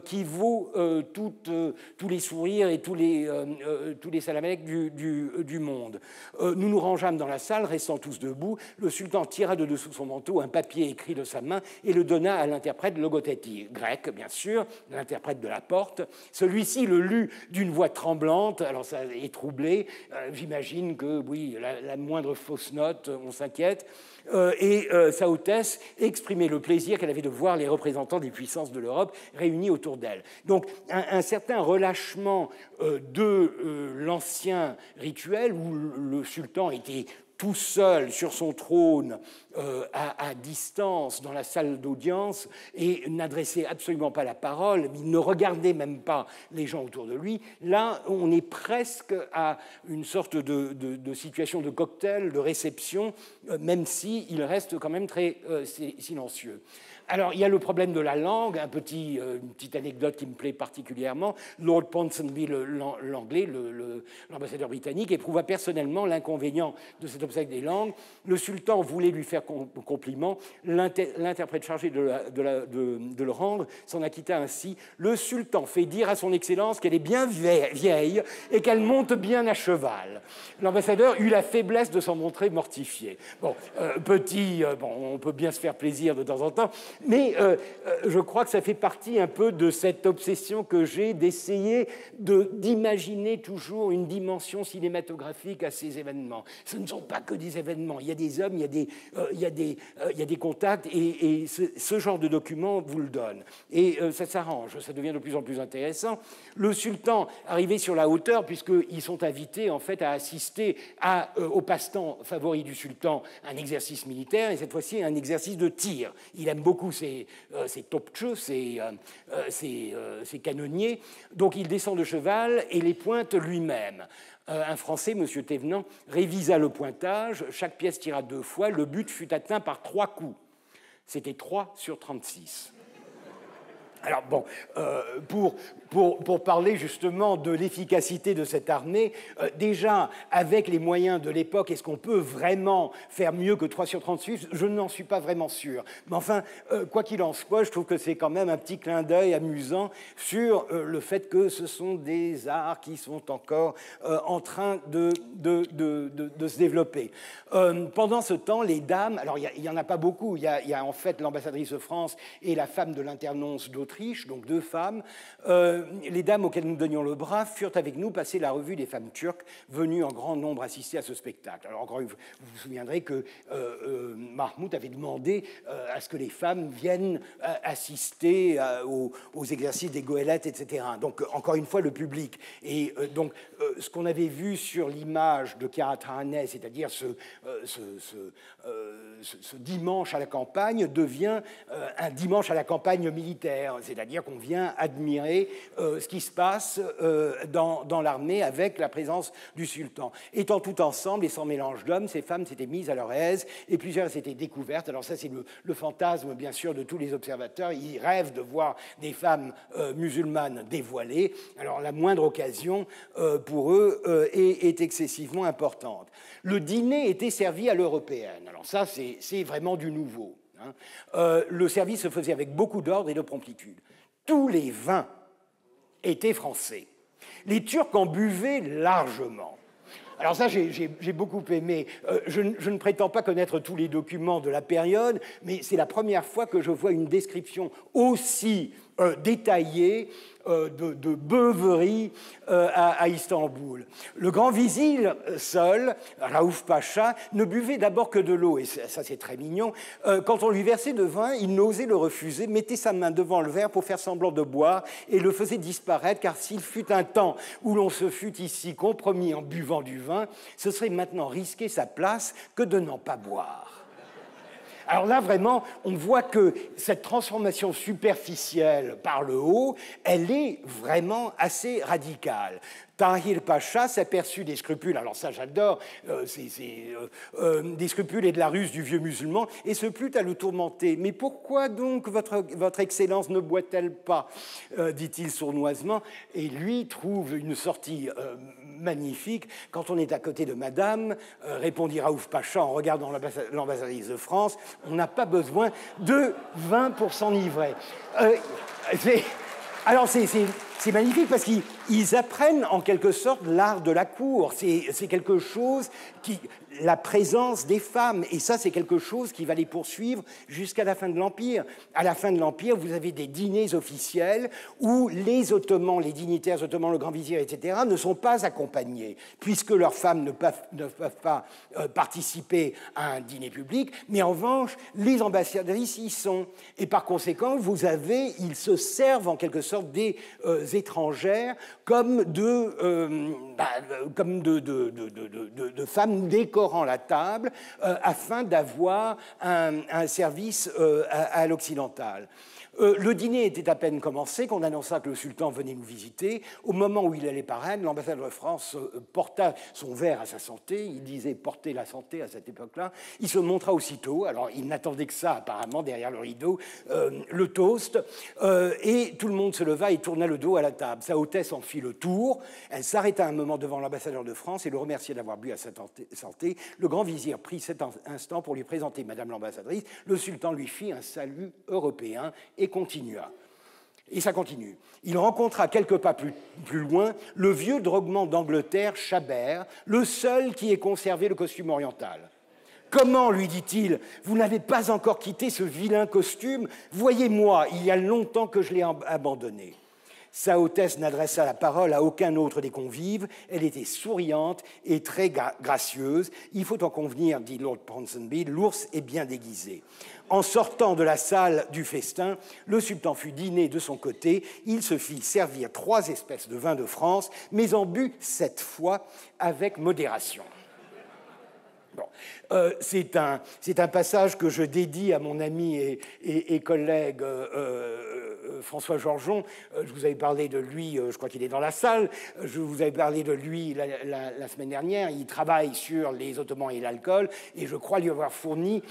qui vaut tous les sourires et tous les salamèques du monde. Nous nous rangeâmes dans la salle, restant tous debout. Le sultan tira de dessous son manteau un papier écrit de sa main et le donna à l'interprète Logothetti, grec, bien sûr, l'interprète de la porte. Celui-ci le lut d'une voix tremblante, alors ça est troublé, j'imagine que, oui, la moindre fausse note, on s'inquiète, et sa hautesse exprimait le plaisir qu'elle avait de voir les représentants des puissances de l'Europe réunis autour d'elle. Donc, un certain relâchement de l'ancien rituel où le sultan était tout seul sur son trône, à distance, dans la salle d'audience, et n'adressait absolument pas la parole, il ne regardait même pas les gens autour de lui. Là, on est presque à une sorte de situation de cocktail, de réception, même s'il reste quand même très silencieux. Alors, il y a le problème de la langue, une petite anecdote qui me plaît particulièrement. Lord Ponsonby, l'anglais, l'ambassadeur britannique, éprouva personnellement l'inconvénient de cet obstacle des langues. Le sultan voulait lui faire compliment. L'interprète chargé de le rendre s'en acquitta ainsi. Le sultan fait dire à son excellence qu'elle est bien vieille et qu'elle monte bien à cheval. L'ambassadeur eut la faiblesse de s'en montrer mortifié. Bon, on peut bien se faire plaisir de temps en temps, mais je crois que ça fait partie un peu de cette obsession que j'ai d'essayer d'imaginer toujours une dimension cinématographique à ces événements. Ce ne sont pas que des événements, il y a des hommes, il y a des contacts, et ce genre de document vous le donne. Et ça s'arrange, ça devient de plus en plus intéressant. Le sultan, arrivé sur la hauteur, puisqu'ils sont invités en fait à assister au passe-temps favori du sultan, un exercice militaire, et cette fois-ci un exercice de tir. Il aime beaucoup ses topçu, ses canonniers, donc il descend de cheval et les pointe lui-même. Un Français, M. Thévenant, révisa le pointage, chaque pièce tira 2 fois, le but fut atteint par 3 coups. C'était 3 sur 36. Alors bon, pour parler justement de l'efficacité de cette armée, déjà avec les moyens de l'époque, est-ce qu'on peut vraiment faire mieux que 3 sur 36 ? Je n'en suis pas vraiment sûr. Mais enfin, quoi qu'il en soit, je trouve que c'est quand même un petit clin d'œil amusant sur le fait que ce sont des arts qui sont encore en train de se développer. Pendant ce temps, les dames, alors il n'y en a pas beaucoup, il y a en fait l'ambassadrice de France et la femme de l'internonce d'Autriche, donc 2 femmes. Les dames auxquelles nous donnions le bras furent avec nous passer la revue des femmes turques venues en grand nombre assister à ce spectacle. Alors encore une fois, vous vous souviendrez que Mahmoud avait demandé à ce que les femmes viennent assister aux exercices des goélettes, etc. Donc encore une fois, le public. Et donc ce qu'on avait vu sur l'image de Karataneh, c'est-à-dire ce dimanche à la campagne, devient un dimanche à la campagne militaire, c'est-à-dire qu'on vient admirer ce qui se passe dans l'armée avec la présence du sultan. Étant tout ensemble et sans mélange d'hommes, ces femmes s'étaient mises à leur aise et plusieurs s'étaient découvertes. Alors ça, c'est le fantasme, bien sûr, de tous les observateurs. Ils rêvent de voir des femmes musulmanes dévoilées. Alors la moindre occasion, pour eux, est excessivement importante. Le dîner était servi à l'européenne. Alors ça, c'est vraiment du nouveau. Le service se faisait avec beaucoup d'ordre et de promptitude. Tous les vins étaient français. Les Turcs en buvaient largement. Alors ça, j'ai beaucoup aimé. Je ne prétends pas connaître tous les documents de la période, mais c'est la première fois que je vois une description aussi détaillée de beuverie à Istanbul. Le grand vizir seul, Raouf Pacha, ne buvait d'abord que de l'eau, et ça c'est très mignon. Quand on lui versait de vin, il n'osait le refuser, mettait sa main devant le verre pour faire semblant de boire et le faisait disparaître, car s'il fut un temps où l'on se fût ici compromis en buvant du vin, ce serait maintenant risquer sa place que de n'en pas boire. Alors là, vraiment, on voit que cette transformation superficielle par le haut, elle est vraiment assez radicale. Tahir Pacha s'aperçut des scrupules, alors ça j'adore, des scrupules et de la ruse du vieux musulman, et se plut à le tourmenter. « Mais pourquoi donc votre Excellence ne boit-elle pas ?» dit-il sournoisement, et lui trouve une sortie magnifique. « Quand on est à côté de madame, répondit Raouf Pacha en regardant l'ambassadrice de France, on n'a pas besoin de vin pour s'enivrer. » Alors c'est magnifique parce qu'ils apprennent en quelque sorte l'art de la cour. C'est quelque chose qui... La présence des femmes, et ça c'est quelque chose qui va les poursuivre jusqu'à la fin de l'Empire. À la fin de l'Empire, vous avez des dîners officiels où les Ottomans, les dignitaires ottomans, le grand vizir, etc., ne sont pas accompagnés, puisque leurs femmes ne peuvent pas participer à un dîner public, mais en revanche, les ambassadrices y sont. Et par conséquent, ils se servent en quelque sorte des étrangères comme de femmes décorant la table afin d'avoir un service à l'occidental. Le dîner était à peine commencé qu'on annonça que le sultan venait nous visiter. Au moment où il allait paraître, l'ambassadeur de France porta son verre à sa santé. Il disait « porter la santé » à cette époque-là. Il se montra aussitôt. Alors, il n'attendait que ça, apparemment, derrière le rideau, le toast. Et tout le monde se leva et tourna le dos à la table. Sa hôtesse en fit le tour. Elle s'arrêta un moment devant l'ambassadeur de France et le remercia d'avoir bu à sa santé. Le grand vizir prit cet instant pour lui présenter Madame l'ambassadrice. Le sultan lui fit un salut européen et continua. Et ça continue. Il rencontra quelques pas plus loin le vieux drogement d'Angleterre, Chabert, le seul qui ait conservé le costume oriental. « Comment, lui dit-il, vous n'avez pas encore quitté ce vilain costume? Voyez-moi, il y a longtemps que je l'ai abandonné. » Sa hôtesse n'adressa la parole à aucun autre des convives. Elle était souriante et très gracieuse. « Il faut en convenir, dit Lord Ponsonby, l'ours est bien déguisé. » En sortant de la salle du festin, le sultan fut dîné de son côté. Il se fit servir 3 espèces de vin de France, mais en but 7 fois avec modération. Bon. C'est un passage que je dédie à mon ami et collègue François Georgeon. Je vous avais parlé de lui, je crois qu'il est dans la salle, je vous avais parlé de lui la semaine dernière. Il travaille sur les Ottomans et l'alcool, et je crois lui avoir fourni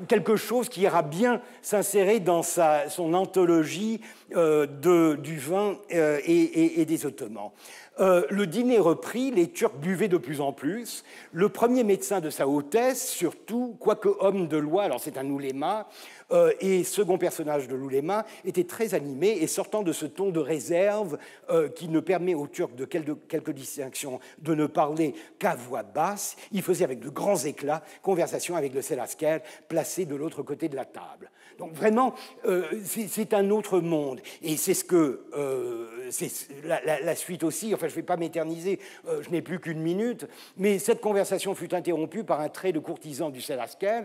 quelque chose qui ira bien s'insérer dans son anthologie du vin et des Ottomans. Le dîner reprit, les Turcs buvaient de plus en plus. Le premier médecin de sa hôtesse, surtout, quoique homme de loi, alors c'est un ouléma, et second personnage de l'ouléma, était très animé et sortant de ce ton de réserve qui ne permet aux Turcs de quelque distinction de ne parler qu'à voix basse, il faisait avec de grands éclats conversation avec le Selasker placé de l'autre côté de la table. Donc vraiment, c'est un autre monde. Et c'est ce que... c'est la suite aussi, enfin je ne vais pas m'éterniser, je n'ai plus qu'une minute, mais cette conversation fut interrompue par un trait de courtisan du Selasker,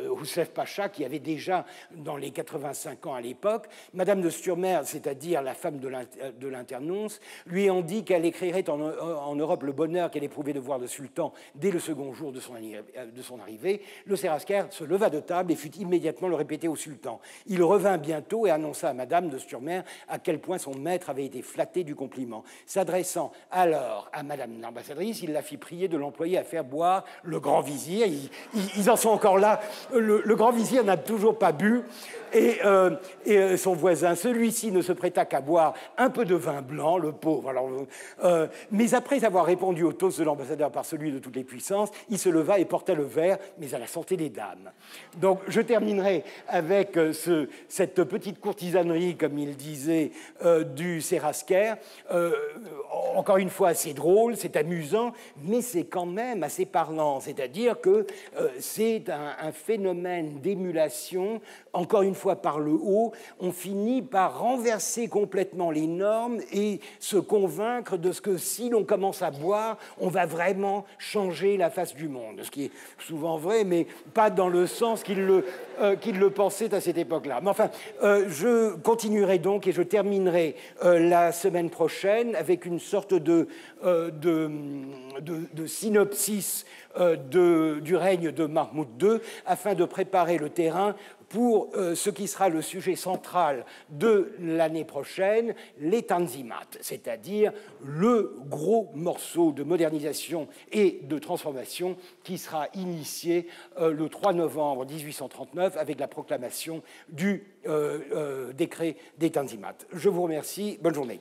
Houssef Pacha, qui avait déjà dans les 85 ans à l'époque. Madame de Sturmer, c'est-à-dire la femme de l'internonce, lui en dit qu'elle écrirait en Europe le bonheur qu'elle éprouvait de voir le sultan dès le second jour de son arrivée. Le Selasker se leva de table et fut immédiatement le répéter au sultan. Il revint bientôt et annonça à Madame de Sturmer à quel point son maître avait été flatté du compliment. S'adressant alors à Madame l'ambassadrice, il la fit prier de l'employer à faire boire le grand vizir. Ils en sont encore là. Le grand vizir n'a toujours pas bu. Et son voisin, celui-ci ne se prêta qu'à boire un peu de vin blanc, le pauvre. Alors, mais après avoir répondu au toast de l'ambassadeur par celui de toutes les puissances, il se leva et porta le verre, mais à la santé des dames. Donc, je terminerai avec cette petite courtisanerie, comme il disait, du Serasker. Encore une fois, c'est drôle, c'est amusant, mais c'est quand même assez parlant. C'est-à-dire que c'est un phénomène d'émulation, encore une fois par le haut, on finit par renverser complètement les normes et se convaincre de ce que si l'on commence à boire, on va vraiment changer la face du monde. Ce qui est souvent vrai, mais pas dans le sens qu'il le pensait à cette époque-là. Mais enfin, je continuerai donc et je terminerai la semaine prochaine avec une sorte de synopsis du règne de Mahmoud II afin de préparer le terrain pour ce qui sera le sujet central de l'année prochaine, les Tanzimat, c'est-à-dire le gros morceau de modernisation et de transformation qui sera initié le 3 novembre 1839 avec la proclamation du décret des Tanzimat. Je vous remercie. Bonne journée.